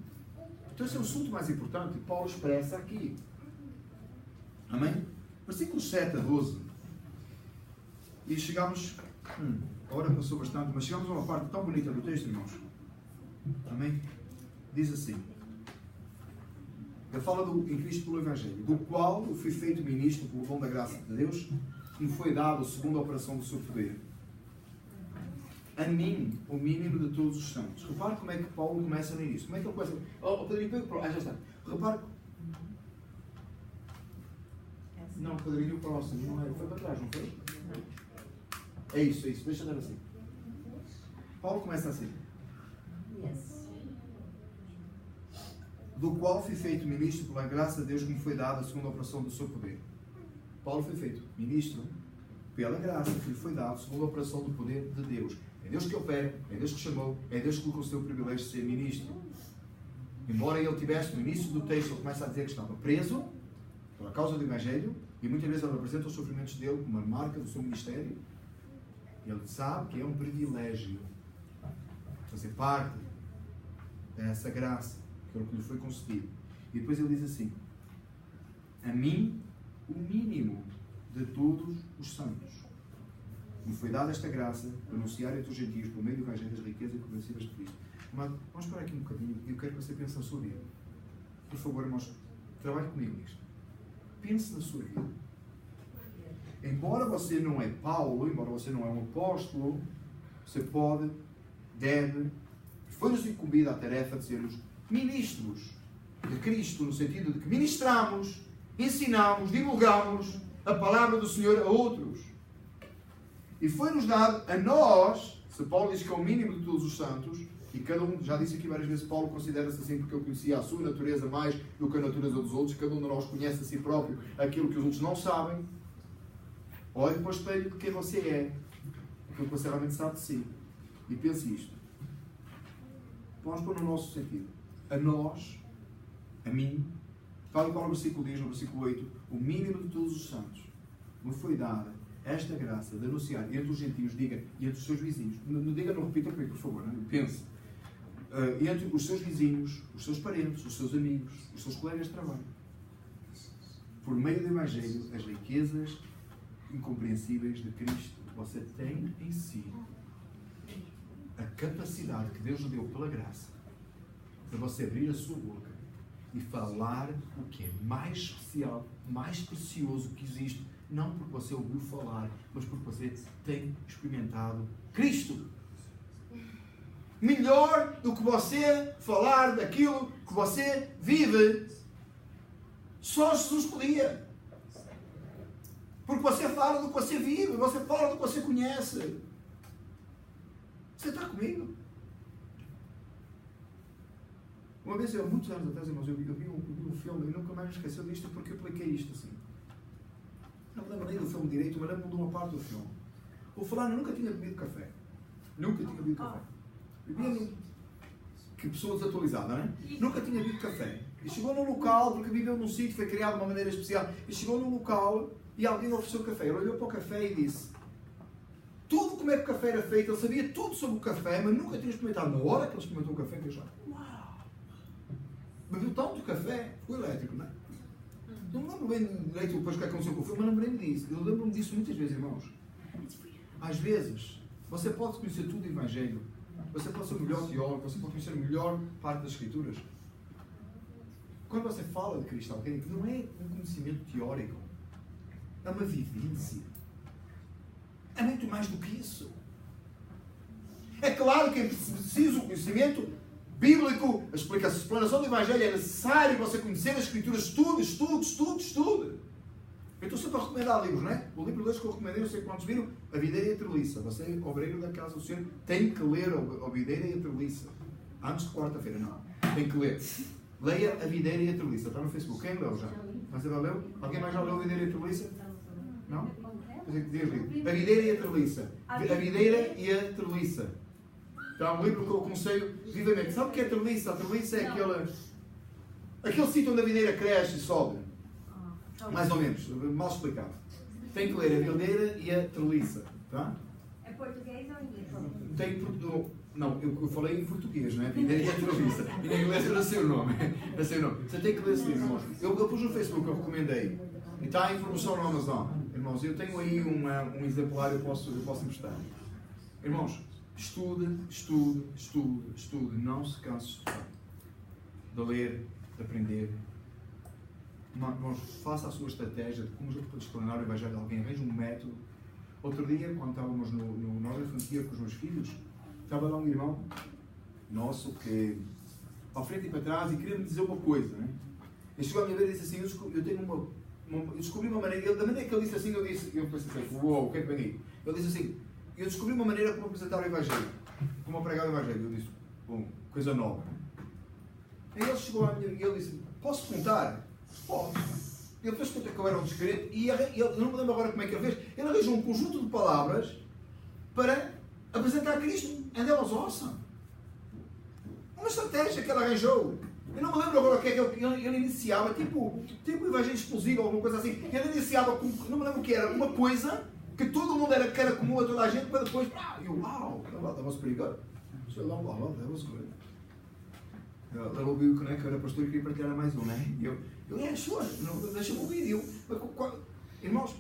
Então esse é o assunto mais importante que Paulo expressa aqui. Amém? Versículos 7 a 12. E chegamos... A hora passou bastante, mas chegamos a uma parte tão bonita do texto, irmãos. Amém? Diz assim. Ele fala em Cristo pelo Evangelho, do qual eu fui feito ministro pelo dom da graça de Deus, que me foi dado segundo a operação do seu poder. A mim, o mínimo de todos os santos. Repare como é que Paulo começa no início. Como é que ele começa? Pedrinho, já está. Repare. Não, Pedrinho, o próximo. Não é. Foi para trás, não foi? É isso. Deixa eu dar assim. Paulo começa assim. Do qual fui feito ministro pela graça de Deus que me foi dada segundo a operação do seu poder. Paulo foi feito ministro pela graça que lhe foi dado segundo a operação do poder de Deus. É Deus que opera, é Deus que chamou, é Deus que lhe concedeu o privilégio de ser ministro. Embora ele tivesse no início do texto, ele começa a dizer que estava preso por causa do Evangelho, e muitas vezes ele apresenta os sofrimentos dele como uma marca do seu ministério. Ele sabe que é um privilégio fazer parte dessa graça, que é o que lhe foi concedido. E depois ele diz assim: a mim, o mínimo de todos os santos, me foi dada esta graça para anunciar entre os gentios, por meio do Evangelho, das riquezas e progressivas de Cristo. Mas vamos parar aqui um bocadinho e eu quero que você pense na sua vida. Por favor, irmãos, trabalhe comigo nisto. Pense na sua vida. Embora você não é Paulo, embora você não é um apóstolo, você pode, deve, foi-nos incumbida a tarefa de sermos ministros de Cristo, no sentido de que ministramos, ensinamos, divulgamos a palavra do Senhor a outros. E foi-nos dado a nós, se Paulo diz que é o mínimo de todos os santos, e cada um, já disse aqui várias vezes, Paulo considera-se assim porque ele conhecia a sua natureza mais do que a natureza dos outros, cada um de nós conhece a si próprio aquilo que os outros não sabem. Olhe para o espelho de quem você é, aquilo que você realmente sabe de si, e pense isto. Vamos pôr no nosso sentido. A nós, a mim, tal e qual o versículo diz, no versículo 8, o mínimo de todos os santos, me foi dada esta graça de anunciar entre os gentios, diga, e entre os seus vizinhos. Não diga, não repita comigo, por favor, não? Pense. Entre os seus vizinhos, os seus parentes, os seus amigos, os seus colegas de trabalho. Por meio do Evangelho, as riquezas incompreensíveis de Cristo. Você tem em si a capacidade que Deus lhe deu pela graça para você abrir a sua boca e falar o que é mais especial, mais precioso que existe, não porque você ouviu falar, mas porque você tem experimentado Cristo. Melhor do que você falar daquilo que você vive, só Jesus podia. Porque você fala do que você vive, você fala do que você conhece. Você está comigo? Uma vez, há muitos anos atrás, irmãos, eu vi um filme, eu nunca mais me esqueci disto porque eu apliquei isto assim. Não me lembro nem do filme direito, mas lembro de uma parte do filme. O fulano nunca tinha bebido café. Nunca tinha bebido café. Bebia que pessoa desatualizada, não é? Nunca tinha bebido café. E chegou num local, porque viveu num sítio, foi criado de uma maneira especial. E chegou num local e alguém ofereceu café. Ele olhou para o café e disse: tudo como é que o café era feito, ele sabia tudo sobre o café, mas nunca tinha experimentado. Na hora que ele experimentou o café, pensou: uau! Bebeu tanto café, ficou elétrico, não é? Não me lembro bem direito depois o que aconteceu com o filme, mas lembrei-me disso. Eu lembro-me disso muitas vezes, irmãos. Às vezes, você pode conhecer tudo do Evangelho, você pode ser o melhor teólogo, você pode conhecer a melhor parte das Escrituras. Quando você fala de Cristo, alguém, não é um conhecimento teórico, é uma vivência. É muito mais do que isso. É claro que é preciso o conhecimento bíblico, a explanação do Evangelho é necessário você conhecer as Escrituras, estude. Eu estou sempre a recomendar livros, não é? O livro 2 que eu recomendei, não sei quantos viram, A Videira e a Treliça. Você, obreiro da casa do Senhor, tem que ler A Videira e a Treliça. Antes de quarta-feira, não. Tem que ler. Leia A Videira e a Treliça. Está no Facebook. Quem leu já? Você já leu? Alguém mais já leu A Videira e a Treliça? Não? A Videira e a Treliça. A Videira e a Treliça. Está um livro que eu aconselho vivamente. Sabe o que é a Treliça? A Treliça é aquele sítio onde a videira cresce e sobe. Mais ou menos. Mal explicado. Tem que ler A Videira e a Treliça. Tá? É português ou inglês? Tem, não, eu falei em português, não é? A Videira e a Treliça. E em inglês eu não sei o nome. Você tem que ler esse livro, irmãos. Eu pus no Facebook, eu recomendei. E está a informação no Amazon. Irmãos, eu tenho aí um exemplar, eu posso emprestar. Irmãos, estude. Não se canse de estudar. De ler, de aprender. Irmãos, faça a sua estratégia de como explanar o Evangelho de alguém. Arranje um método. Outro dia, quando estávamos no Nova Frontier com os meus filhos, estava lá um irmão nosso que, ao frente e para trás, e queria-me dizer uma coisa. Né? Ele chegou a minha vez e disse assim: eu descobri uma maneira, da maneira que ele disse assim, eu pensei assim: uou, o que é que vem aí? Ele disse assim: eu descobri uma maneira como apresentar o Evangelho, como pregar o Evangelho. Eu disse: bom, coisa nova. Aí ele chegou a mim e ele disse: posso contar? Posso. Ele fez conta que eu era um descrente e eu não me lembro agora como é que ele fez. Ele arranjou um conjunto de palavras para apresentar Cristo. And that was awesome. Uma estratégia que ele arranjou. Eu não me lembro agora o que é que ele iniciava, tipo o Evangelho explosivo, alguma coisa assim. Ele iniciava com, não me lembro o que era, uma coisa que todo mundo era comum a toda a gente, para depois, wow, that was pretty good. So, that was good. Ele ouviu que eu era pastor e queria partilhar mais um, né? E eu sure, deixa-me ouvir. Irmãos,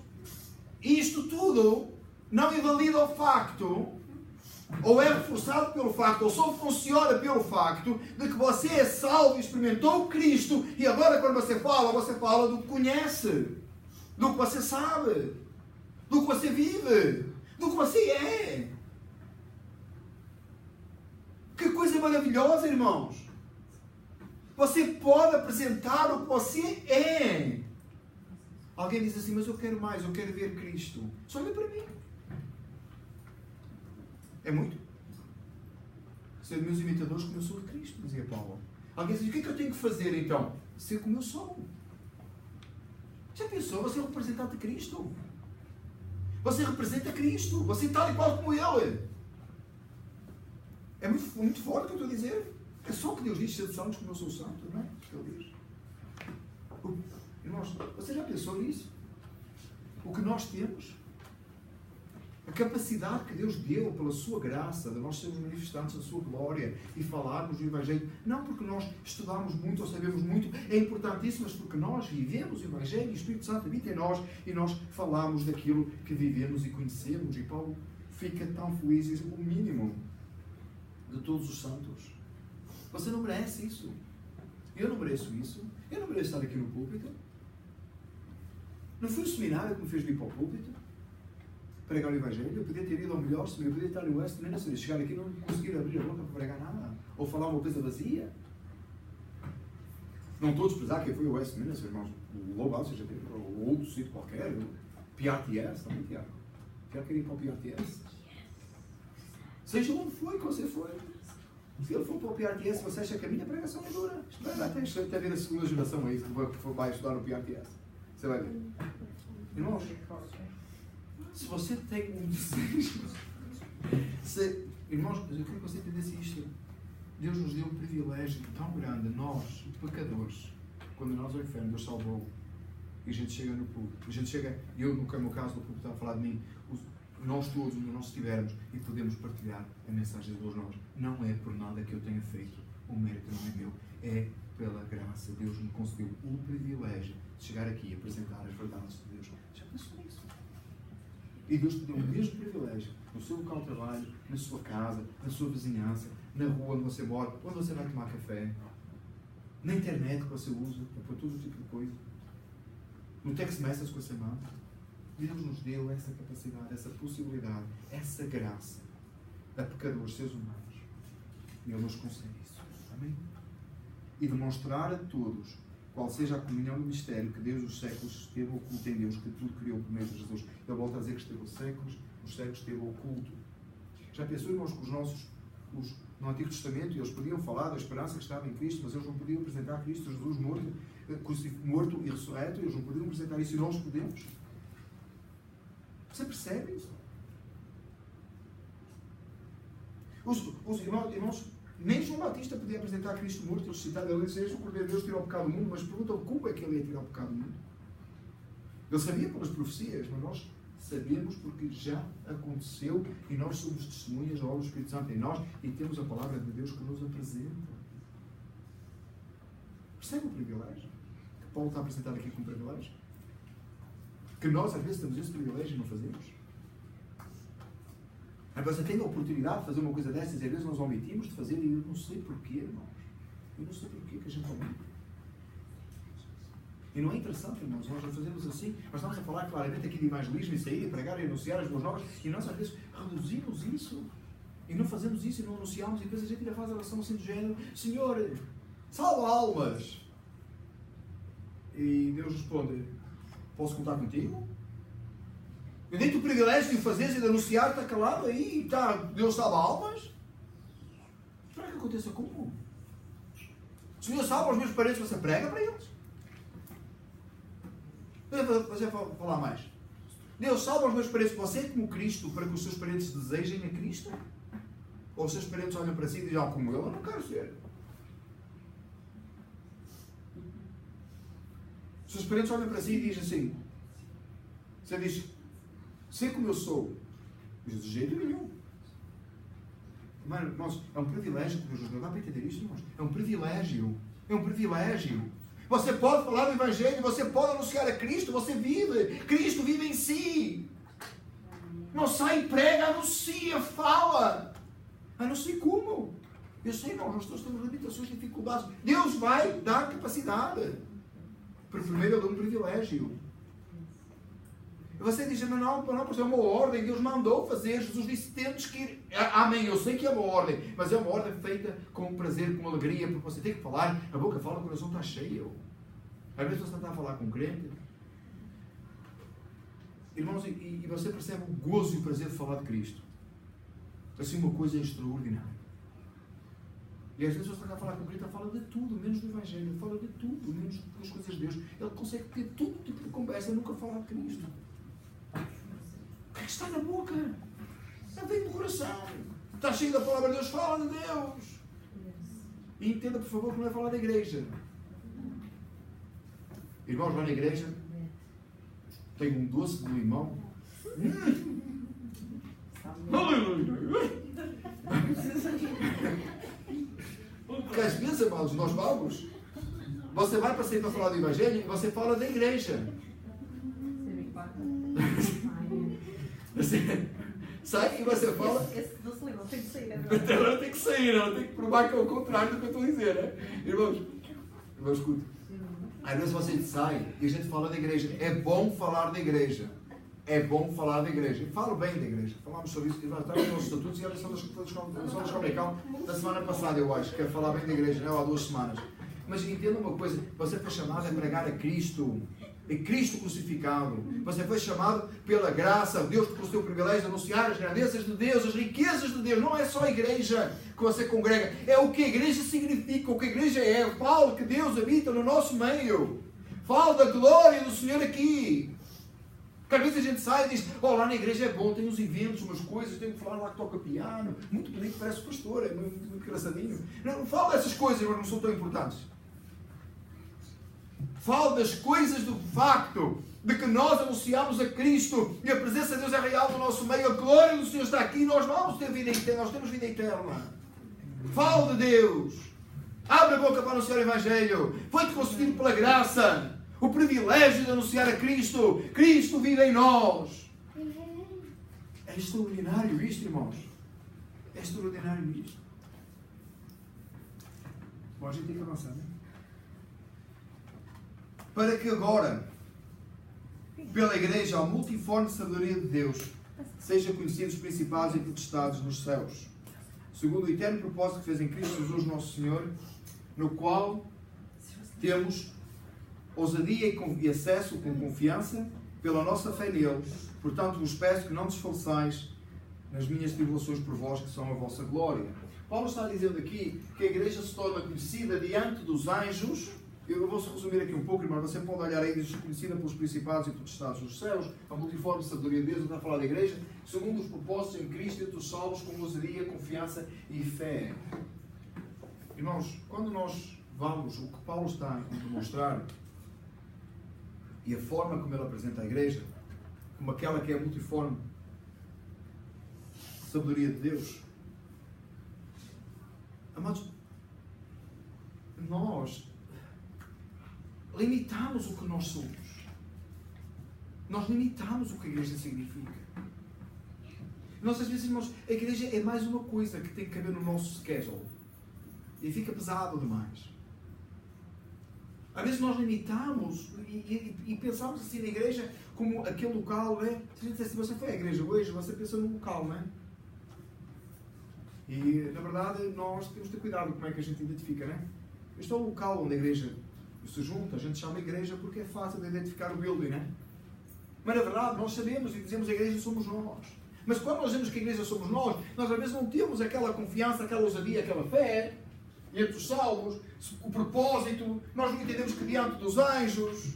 isto tudo não invalida o facto, ou é reforçado pelo facto, ou só funciona pelo facto de que você é salvo e experimentou Cristo, e agora quando você fala do que conhece, do que você sabe, do que você vive, do que você é. Que coisa maravilhosa, irmãos! Você pode apresentar o que você é. Alguém diz assim: mas eu quero mais, eu quero ver Cristo. Só olha para mim. É muito. Ser meus imitadores como eu sou de Cristo, dizia Paulo. Alguém diz: o que é que eu tenho que fazer então? Ser como eu sou. Já pensou? Você é o representante de Cristo. Você representa Cristo. Você é tal e qual como Ele. É muito forte o que eu estou a dizer. É só o que Deus diz: sede santos como eu sou santo, não é? O que Ele diz. Irmãos, você já pensou nisso? O que nós temos A capacidade que Deus deu pela sua graça, de nós sermos manifestantes da sua glória e falarmos do Evangelho, não porque nós estudamos muito ou sabemos muito, é importantíssimo, mas porque nós vivemos o Evangelho e o Espírito Santo habita em nós e nós falamos daquilo que vivemos e conhecemos. E Paulo fica tão feliz, e o mínimo de todos os santos. Você não merece isso. Eu não mereço isso. Eu não mereço estar aqui no púlpito. Não fui o seminário que me fez vir para o púlpito pregar o Evangelho. Eu podia ter ido ao melhor seminário, eu podia estar no Westminster, se chegar aqui e não conseguir abrir a boca para pregar nada. Ou falar uma coisa vazia. Não estou a desprezar quem foi o Westminster, irmãos. O Lobo, seja ou outro sítio qualquer. O PRTS, também, Tiago. Tiago quer ir para o PRTS. Seja onde foi que você foi. Se ele for para o PRTS, você acha que a minha pregação é dura? Espera até ver a segunda geração aí que vai estudar no PRTS. Você vai ver. Irmãos, se você tem um desejo... Irmãos, eu queria que você entendesse isto. Deus nos deu um privilégio tão grande, nós, pecadores, quando nós ao inferno, Deus salvou. E a gente chega no púlpito. A gente chega, eu no meu caso, no púlpito está a falar de mim, nós todos, onde nós estivermos, e podemos partilhar a mensagem de Deus nós. Não é por nada que eu tenha feito. O mérito não é meu. É pela graça. Deus me concedeu o privilégio de chegar aqui e apresentar as verdades de Deus. Já pensou nisso? E Deus te deu o mesmo privilégio no seu local de trabalho, na sua casa, na sua vizinhança, na rua onde você mora, onde você vai tomar café, na internet que você usa para pôr todo tipo de coisa, no text message que você manda. Deus nos deu essa capacidade, essa possibilidade, essa graça a pecadores, seres humanos. E Ele nos concede isso. Amém? E demonstrar a todos qual seja a comunhão do mistério que Deus dos séculos esteve oculto em Deus, que tudo criou por meio de Jesus. Ele volta a dizer que esteve os séculos esteve oculto. Já pensou, irmãos, que no Antigo Testamento eles podiam falar da esperança que estava em Cristo, mas eles não podiam apresentar Cristo Jesus morto e ressurreto, eles não podiam apresentar isso e nós podemos. Você percebe isso? Os irmãos, nem João Batista podia apresentar Cristo morto, eles citaram, ele disse, o Cordeiro de Deus tirou o pecado do mundo, mas perguntam como é que ele ia tirar o pecado do mundo. Ele sabia pelas profecias, mas nós sabemos porque já aconteceu e nós somos testemunhas da obra do Espírito Santo em nós e temos a palavra de Deus que nos apresenta. Percebe o privilégio? Que Paulo está apresentado aqui como privilégio? Que nós às vezes temos esse privilégio e não fazemos. Você tem a oportunidade de fazer uma coisa dessas e às vezes nós omitimos de fazer e eu não sei porquê, irmãos. Eu não sei porquê que a gente omite. E não é interessante, irmãos, nós não fazemos assim. Nós estamos a falar claramente aqui de evangelismo e sair, e pregar e anunciar as boas novas e nós às vezes reduzimos isso. E não fazemos isso e não anunciamos e depois a gente ainda faz a oração assim do género: Senhor, salva almas. E Deus responde: posso contar contigo? Eu dei-te o privilégio de o fazeres e de anunciar, está calado aí, está, Deus salva almas? Espera que aconteça como? Se Deus salva os meus parentes, você prega para eles? Você vai falar mais. Deus salva os meus parentes, você é como Cristo, para que os seus parentes desejem a Cristo? Ou os seus parentes olham para si e dizem, como eu não quero ser? Os seus parentes olham para si e dizem assim, você diz, ser como eu sou, diz de jeito nenhum. Mano, irmãos, é um privilégio que Deus nos deu. Dá para entender isto, irmãos? É um privilégio. É um privilégio. Você pode falar do Evangelho, você pode anunciar a Cristo, você vive. Cristo vive em si. Não sai, prega, anuncia, fala. Eu não sei como. Eu sei, não, nós todos temos limitações, dificuldades. Deus vai dar capacidade. Por primeiro, Ele dá um privilégio. Você diz, mas não, porque é uma ordem, Deus mandou fazer, Jesus disse, temos que ir. Amém, eu sei que é uma ordem, mas é uma ordem feita com prazer, com alegria, porque você tem que falar, a boca fala, o coração está cheio. Às vezes você está a falar com um crente, irmãos, e você percebe o gozo e o prazer de falar de Cristo. Assim, uma coisa extraordinária. E às vezes você está a falar com o crente, ele fala de tudo, menos do Evangelho, ele fala de tudo, menos das coisas de Deus. Ele consegue ter todo tipo de conversa e nunca falar de Cristo. O que é que está na boca? Está dentro do coração. Está cheio da palavra de Deus. Fala de Deus. E entenda, por favor, que não é falar da igreja. Irmãos, lá na igreja tem um doce de limão. Aleluia! Porque às vezes, amados, nós vamos. Você vai para sair para falar do Evangelho e você fala da igreja. Você sai e você fala. Esse doce limão tem que sair, Até agora tem que sair, não tem que provar que é o contrário do que eu estou a dizer, né? Irmãos, escuta. Às vezes você sai e a gente fala da igreja. É bom falar da igreja. É bom falar da igreja. E falo bem da igreja. Falámos sobre isso. Estamos nos nossos estatutos e a lição das Comunical da semana passada, eu acho. Quero falar bem da igreja, não? Há 2 semanas. Mas entenda uma coisa. Você foi chamado a pregar a Cristo. É Cristo crucificado. Você foi chamado pela graça de Deus, pelo seu privilégio de anunciar as grandezas de Deus, as riquezas de Deus. Não é só a igreja que você congrega. É o que a igreja significa, o que a igreja é. Fala que Deus habita no nosso meio. Fala da glória do Senhor aqui. Porque às vezes a gente sai e diz, lá na igreja é bom, tem uns eventos, umas coisas, tem que falar lá que toca piano. Muito bonito, parece o pastor, é muito engraçadinho. Não fala dessas coisas, mas não são tão importantes. Falo das coisas do facto de que nós anunciamos a Cristo e a presença de Deus é real no nosso meio, a glória do Senhor está aqui e nós vamos ter vida eterna, nós temos vida eterna. Falo de Deus. Abre a boca para anunciar o Evangelho. Foi-te concedido pela graça o privilégio de anunciar a Cristo. Cristo vive em nós. É extraordinário isto, irmãos. É extraordinário isto. Bom, a gente tem que avançar, não é? Para que agora, pela Igreja, a multiforme sabedoria de Deus, seja conhecidos os principados e potestades nos céus, segundo o eterno propósito que fez em Cristo Jesus nosso Senhor, no qual temos ousadia e acesso com confiança pela nossa fé nele. Portanto, vos peço que não desfaleçais nas minhas tribulações por vós, que são a vossa glória. Paulo está dizendo aqui que a Igreja se torna conhecida diante dos anjos. Eu vou resumir aqui um pouco, irmão. Você pode olhar aí, diz conhecida pelos principados e potestades dos céus, a multiforme sabedoria de Deus, está a falar da igreja, segundo os propósitos em Cristo entre os salvos, com ousadia, confiança e fé. Irmãos, quando nós vamos, o que Paulo está a demonstrar, e a forma como ele apresenta a igreja, como aquela que é a multiforme sabedoria de Deus, amados, nós limitamos o que nós somos. Nós limitamos o que a igreja significa. Nós às vezes, irmãos, a igreja é mais uma coisa que tem que caber no nosso schedule. E fica pesado demais. Às vezes nós limitamos e pensamos assim na igreja como aquele local, né? Se a gente diz assim, você foi à igreja hoje, você pensa num local, não é? E, na verdade, nós temos de ter cuidado com como é que a gente identifica, não é? Este é o local onde a igreja se junta, a gente chama igreja porque é fácil de identificar o building, não é? Mas na verdade nós sabemos e dizemos que a igreja somos nós. Mas quando nós dizemos que a igreja somos nós às vezes não temos aquela confiança, aquela ousadia, aquela fé entre os salvos, o propósito, nós não entendemos que diante dos anjos,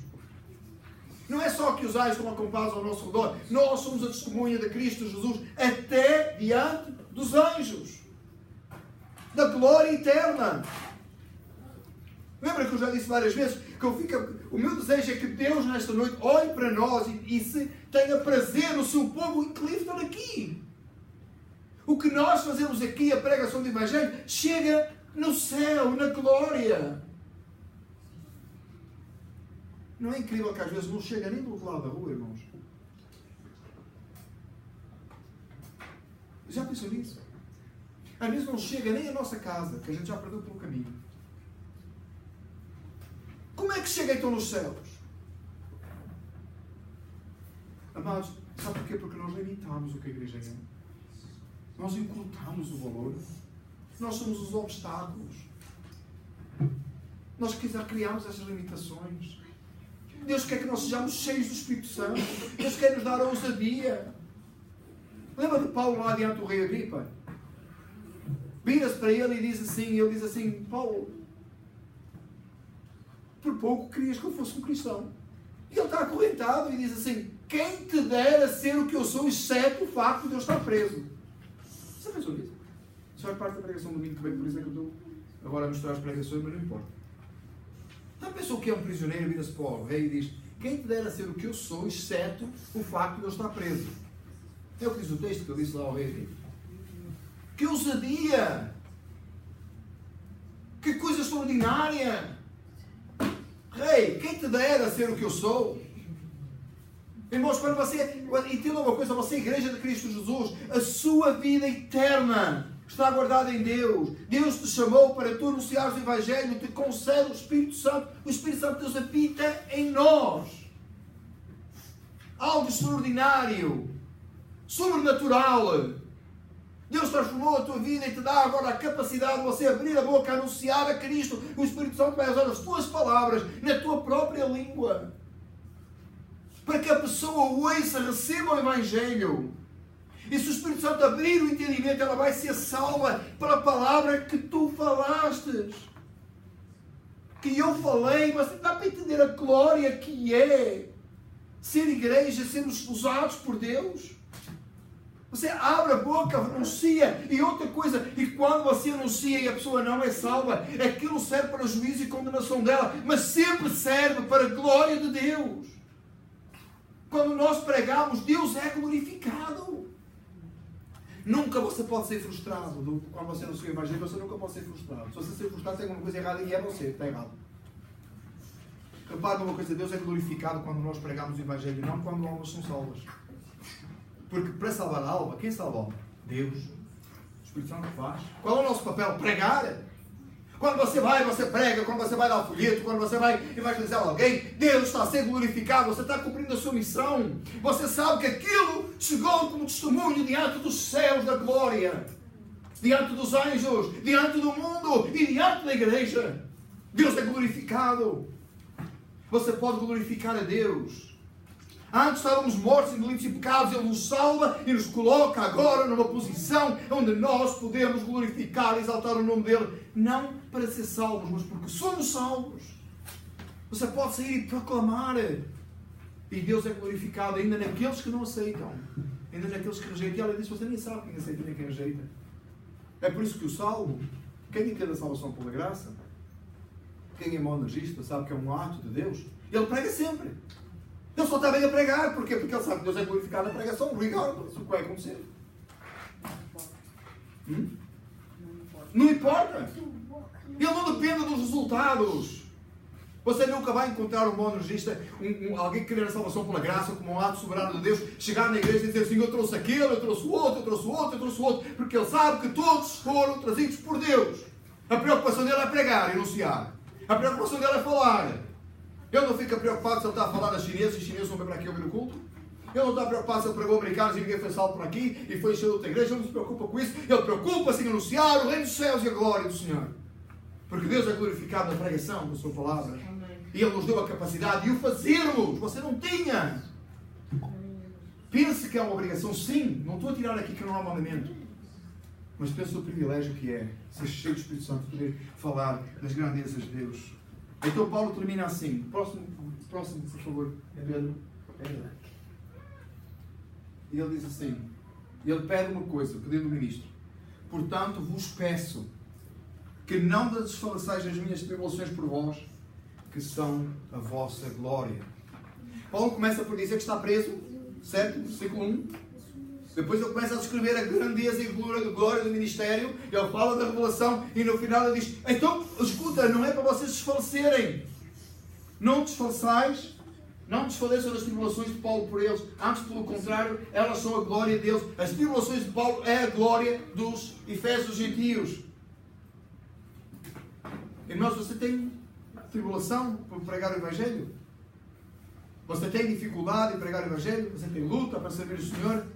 não é só que os anjos colocam paz ao nosso redor, nós somos a testemunha de Cristo Jesus até diante dos anjos, da glória eterna. Lembra que eu já disse várias vezes que o meu desejo é que Deus nesta noite olhe para nós e se tenha prazer no seu povo em Clifton aqui. O que nós fazemos aqui, a pregação do Evangelho, chega no céu, na glória. Não é incrível que às vezes não chega nem do outro lado da rua, irmãos? Já pensou nisso? Às vezes não chega nem à nossa casa, que a gente já perdeu pelo caminho. Como é que chega então nos céus? Amados, sabe porquê? Porque nós limitamos o que a igreja é. Nós encurtamos o valor. Nós somos os obstáculos. Nós criamos essas limitações. Deus quer que nós sejamos cheios do Espírito Santo. Deus quer nos dar a ousadia. Lembra de Paulo lá diante do rei Agripa? Vira-se para ele e diz assim, Paulo, por pouco querias que eu fosse um cristão. E ele está acorrentado e diz assim, quem te dera ser o que eu sou, exceto o facto de eu estar preso. Você pensou nisso? Isso é parte da pregação do domingo também, por isso é que eu estou agora a mostrar as pregações, mas não importa. Já pensou que é um prisioneiro, vira-se para o rei e diz, quem te dera ser o que eu sou, exceto o facto de eu estar preso. É o que diz o texto que eu disse lá ao rei. Que ousadia! Que coisa extraordinária! Rei, quem te dera ser o que eu sou? Irmãos, quando você... Entenda uma coisa, você é a igreja de Cristo Jesus. A sua vida eterna está guardada em Deus. Deus te chamou para tu anunciares o Evangelho, te concede o Espírito Santo. O Espírito Santo de Deus habita em nós. Algo extraordinário. Sobrenatural. Deus transformou a tua vida e te dá agora a capacidade de você abrir a boca, anunciar a Cristo. O Espírito Santo vai usar as tuas palavras na tua própria língua. Para que a pessoa ouça, receba o Evangelho. E se o Espírito Santo abrir o entendimento, ela vai ser salva pela palavra que tu falaste. Que eu falei, mas dá para entender a glória que é ser igreja, sermos usados por Deus. Você abre a boca, anuncia. E outra coisa, e quando você anuncia e a pessoa não é salva, aquilo serve para juízo e condenação dela, mas sempre serve para a glória de Deus. Quando nós pregamos, Deus é glorificado. Nunca você pode ser frustrado. Quando você anuncia o Evangelho, você nunca pode ser frustrado. Se você ser frustrado, tem alguma coisa errada e é você, está errado. Repare numa coisa, Deus é glorificado quando nós pregamos o Evangelho, não quando almas são salvas. Porque para salvar a alma, quem salva a alma? Deus. O Espírito Santo faz. Qual é o nosso papel? Pregar. Quando você vai, você prega. Quando você vai dar o folheto, quando você vai evangelizar alguém, Deus está a ser glorificado. Você está cumprindo a sua missão. Você sabe que aquilo chegou como testemunho diante dos céus da glória. Diante dos anjos, diante do mundo e diante da igreja. Deus é glorificado. Você pode glorificar a Deus. Antes estávamos mortos em delitos e pecados, Ele nos salva e nos coloca agora numa posição onde nós podemos glorificar e exaltar o nome dEle. Não para ser salvos, mas porque somos salvos. Você pode sair e proclamar. E Deus é glorificado ainda naqueles que não aceitam. Ainda naqueles que rejeitam. E ela disse, você nem sabe quem aceita nem quem rejeita. É por isso que o salvo, quem entende a salvação pela graça, quem é monergista sabe que é um ato de Deus, ele prega sempre. Ele só está bem a pregar. Porquê? Porque ele sabe que Deus é glorificado na pregação, regardless do que vai acontecer. Não importa. Ele não depende dos resultados. Você nunca vai encontrar um monergista, alguém que quer a salvação pela graça, como um ato soberano de Deus, chegar na igreja e dizer assim, eu trouxe aquele, eu trouxe o outro, eu trouxe o outro, eu trouxe o outro, porque ele sabe que todos foram trazidos por Deus. A preocupação dele é pregar e anunciar. A preocupação dele é falar. Ele não fica preocupado se ele está a falar a chineses e os chineses vão vir para aqui ouvir o culto. Ele não está preocupado se ele pregou americanos e ninguém foi salvo por aqui e foi encher outra igreja. Ele não se preocupa com isso. Ele preocupa-se em anunciar o reino dos céus e a glória do Senhor. Porque Deus é glorificado na pregação da sua palavra. E Ele nos deu a capacidade de o fazermos. Você não tinha. Pense que é uma obrigação. Sim, não estou a tirar aqui que não há mandamento. Mas pense no privilégio que é ser cheio do Espírito Santo, poder falar das grandezas de Deus. Então Paulo termina assim. Próximo por favor, é Pedro. E ele diz assim, ele pede uma coisa, pedido do ministro. Portanto, vos peço que não desfaleçais as minhas tribulações por vós, que são a vossa glória. Paulo começa por dizer que está preso, certo? Versículo 1. Depois ele começa a descrever a grandeza e glória do ministério. Ele fala da revelação e no final ele diz, então, escuta, não é para vocês desfalecerem. Não desfaleçais, não desfaleçam das tribulações de Paulo por eles. Antes, pelo contrário, elas são a glória de Deus. As tribulações de Paulo é a glória dos Efésios gentios. Irmãos, você tem tribulação por pregar o Evangelho? Você tem dificuldade em pregar o Evangelho? Você tem luta para servir o Senhor?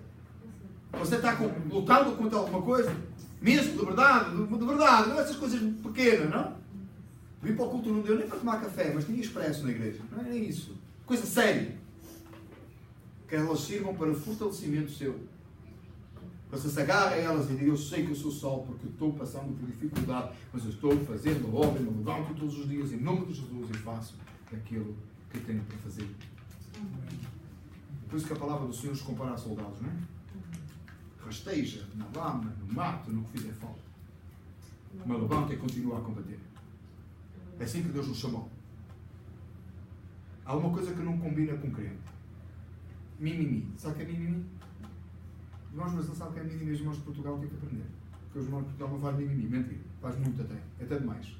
Você está lutando contra alguma coisa? Mesmo, de verdade, não é essas coisas pequenas, não? Vim para o culto, não deu nem para tomar café, mas tinha expresso na igreja. Não é isso. Coisa séria. Que elas sirvam para fortalecimento seu. Você se agarra a elas e diz, eu sei que eu sou salvo porque estou passando por dificuldade, mas eu estou fazendo a obra, me levanto todos os dias em nome de Jesus e faço aquilo que tenho para fazer. Por isso que a palavra do Senhor nos compara a soldados, não é? Rasteja na lama, no mato, no que fizer falta. Mas levanta e continua a combater. É assim que Deus nos chamou. Há uma coisa que não combina com crente. Mimimi. Sabe o que é mimimi? Irmãos, mas não sabe que é mimimi, os irmãos de Portugal têm que aprender. Porque os irmãos de Portugal não fazem mimimi, mentira. Faz muito até demais.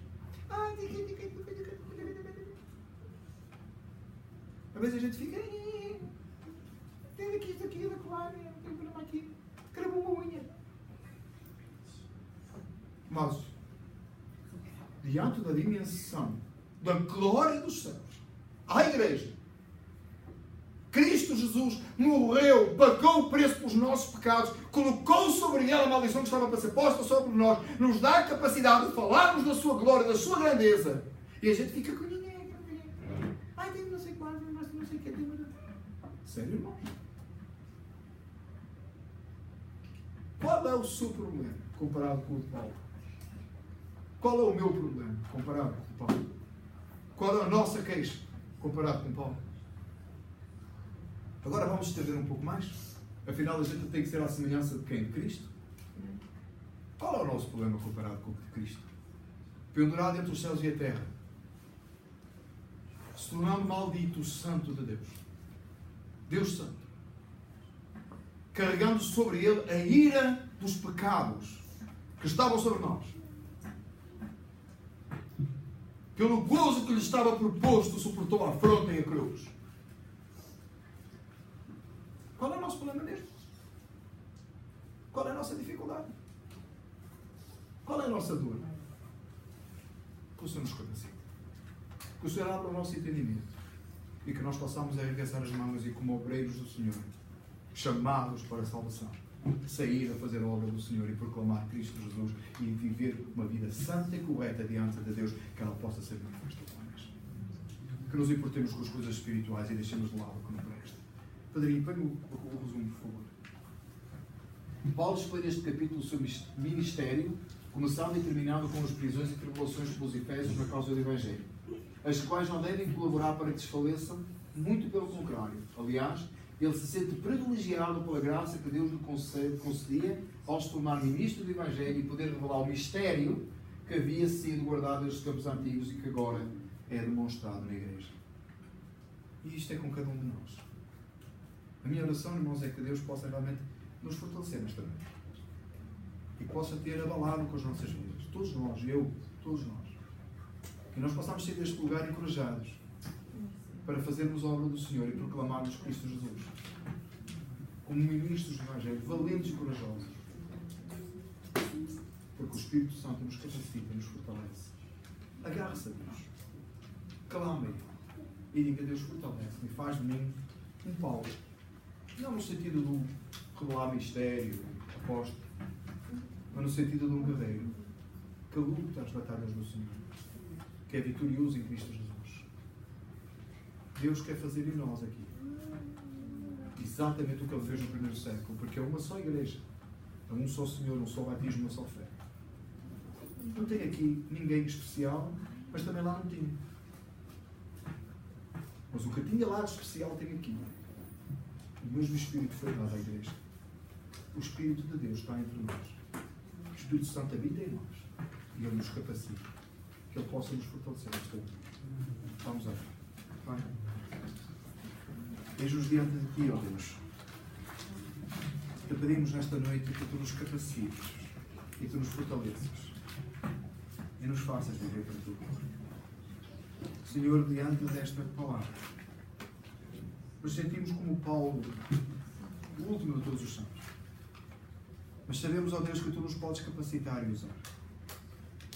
Às vezes a gente fica. Tem aqui, isto aqui, da colar, tem um problema aqui. Cravou uma unha. Mas, diante da dimensão da glória dos céus, à igreja, Cristo Jesus morreu, pagou o preço pelos nossos pecados, colocou sobre ele a maldição que estava para ser posta sobre nós, nos dá a capacidade de falarmos da sua glória, da sua grandeza. E a gente fica com ninguém. Ai, tem não sei quanto, mas não sei o que. Sério, irmãos? Qual é o seu problema comparado com o de Paulo? Qual é o meu problema comparado com o Paulo? Qual é a nossa queixa comparado com o Paulo? Agora vamos estender um pouco mais. Afinal, a gente tem que ser à semelhança de quem? De Cristo? Qual é o nosso problema comparado com o de Cristo? Pendurado entre os céus e a terra, se tornando maldito o Santo de Deus. Deus Santo. Carregando sobre ele a ira dos pecados que estavam sobre nós. Pelo gozo que lhe estava proposto, suportou a afronta e a cruz. Qual é o nosso problema mesmo? Qual é a nossa dificuldade? Qual é a nossa dor? Que o Senhor nos capacite. Que o Senhor abra o nosso entendimento. E que nós possamos arregaçar as mãos e, como obreiros do Senhor, chamados para a salvação, sair a fazer a obra do Senhor e proclamar Cristo Jesus e viver uma vida santa e correta diante de Deus, que ela possa ser manifesta por nós. Que nos importemos com as coisas espirituais e deixemos de lado o que não presta. Padrinho, põe o resumo, por favor. Paulo expõe neste capítulo o seu ministério, começando e terminando com as prisões e tribulações pelos Efésios na causa do Evangelho, as quais não devem colaborar para que desfaleçam, muito pelo contrário. Aliás, ele se sente privilegiado pela graça que Deus lhe concedia ao se tornar ministro do Evangelho e poder revelar o mistério que havia sido guardado desde os tempos antigos e que agora é demonstrado na Igreja. E isto é com cada um de nós. A minha oração, irmãos, é que Deus possa realmente nos fortalecer nesta noite. E possa ter abalado com as nossas vidas. Todos nós, eu, todos nós. E nós possamos sair deste lugar encorajados para fazermos a obra do Senhor e proclamarmos Cristo Jesus. Como ministros do Evangelho, valentes e corajosos. Porque o Espírito Santo nos capacita, nos fortalece. Agarre-se a Deus. Clame e diga: Deus, fortalece-me e faz de mim um Paulo. Não no sentido do revelar mistério, apóstolo, mas no sentido de um guerreiro que luta as batalhas do Senhor, que é vitorioso em Cristo Jesus. Deus quer fazer em nós aqui exatamente o que Ele fez no primeiro século, porque é uma só igreja, é um só Senhor, um só batismo, uma só fé. Não tem aqui ninguém especial, mas também lá não tinha. Mas o que tinha lá de especial tem aqui. O mesmo Espírito foi dado à igreja. O Espírito de Deus está entre nós. O Espírito Santo habita em nós. E Ele nos capacita. Que Ele possa nos fortalecer. Vamos lá. Pai, eis-nos diante de Ti, ó Deus. Te pedimos nesta noite que Tu nos capacites e Tu nos fortaleças e nos faças viver para Tu. Senhor, diante desta palavra, nos sentimos como Paulo, o último de todos os santos. Mas sabemos, ó Deus, que Tu nos podes capacitar e usar.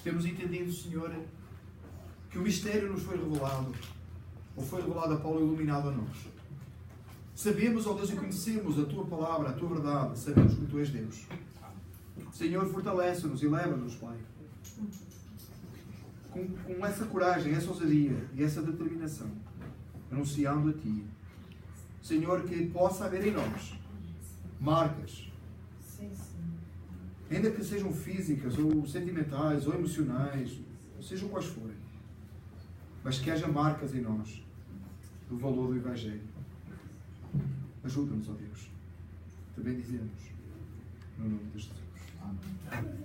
Temos entendido, Senhor, que o mistério nos foi revelado, ou foi revelado a Paulo e iluminado a nós. Sabemos, ó Deus, e conhecemos a Tua palavra, a Tua verdade. Sabemos que Tu és Deus. Senhor, fortalece-nos e leva-nos, Pai. Com essa coragem, essa ousadia e essa determinação, anunciando a Ti. Senhor, que possa haver em nós marcas, ainda que sejam físicas, ou sentimentais, ou emocionais, ou sejam quais forem, mas que haja marcas em nós do valor do Evangelho. Ajuda-nos, ó Deus. Te bendizemos. No nome de Jesus. Amém.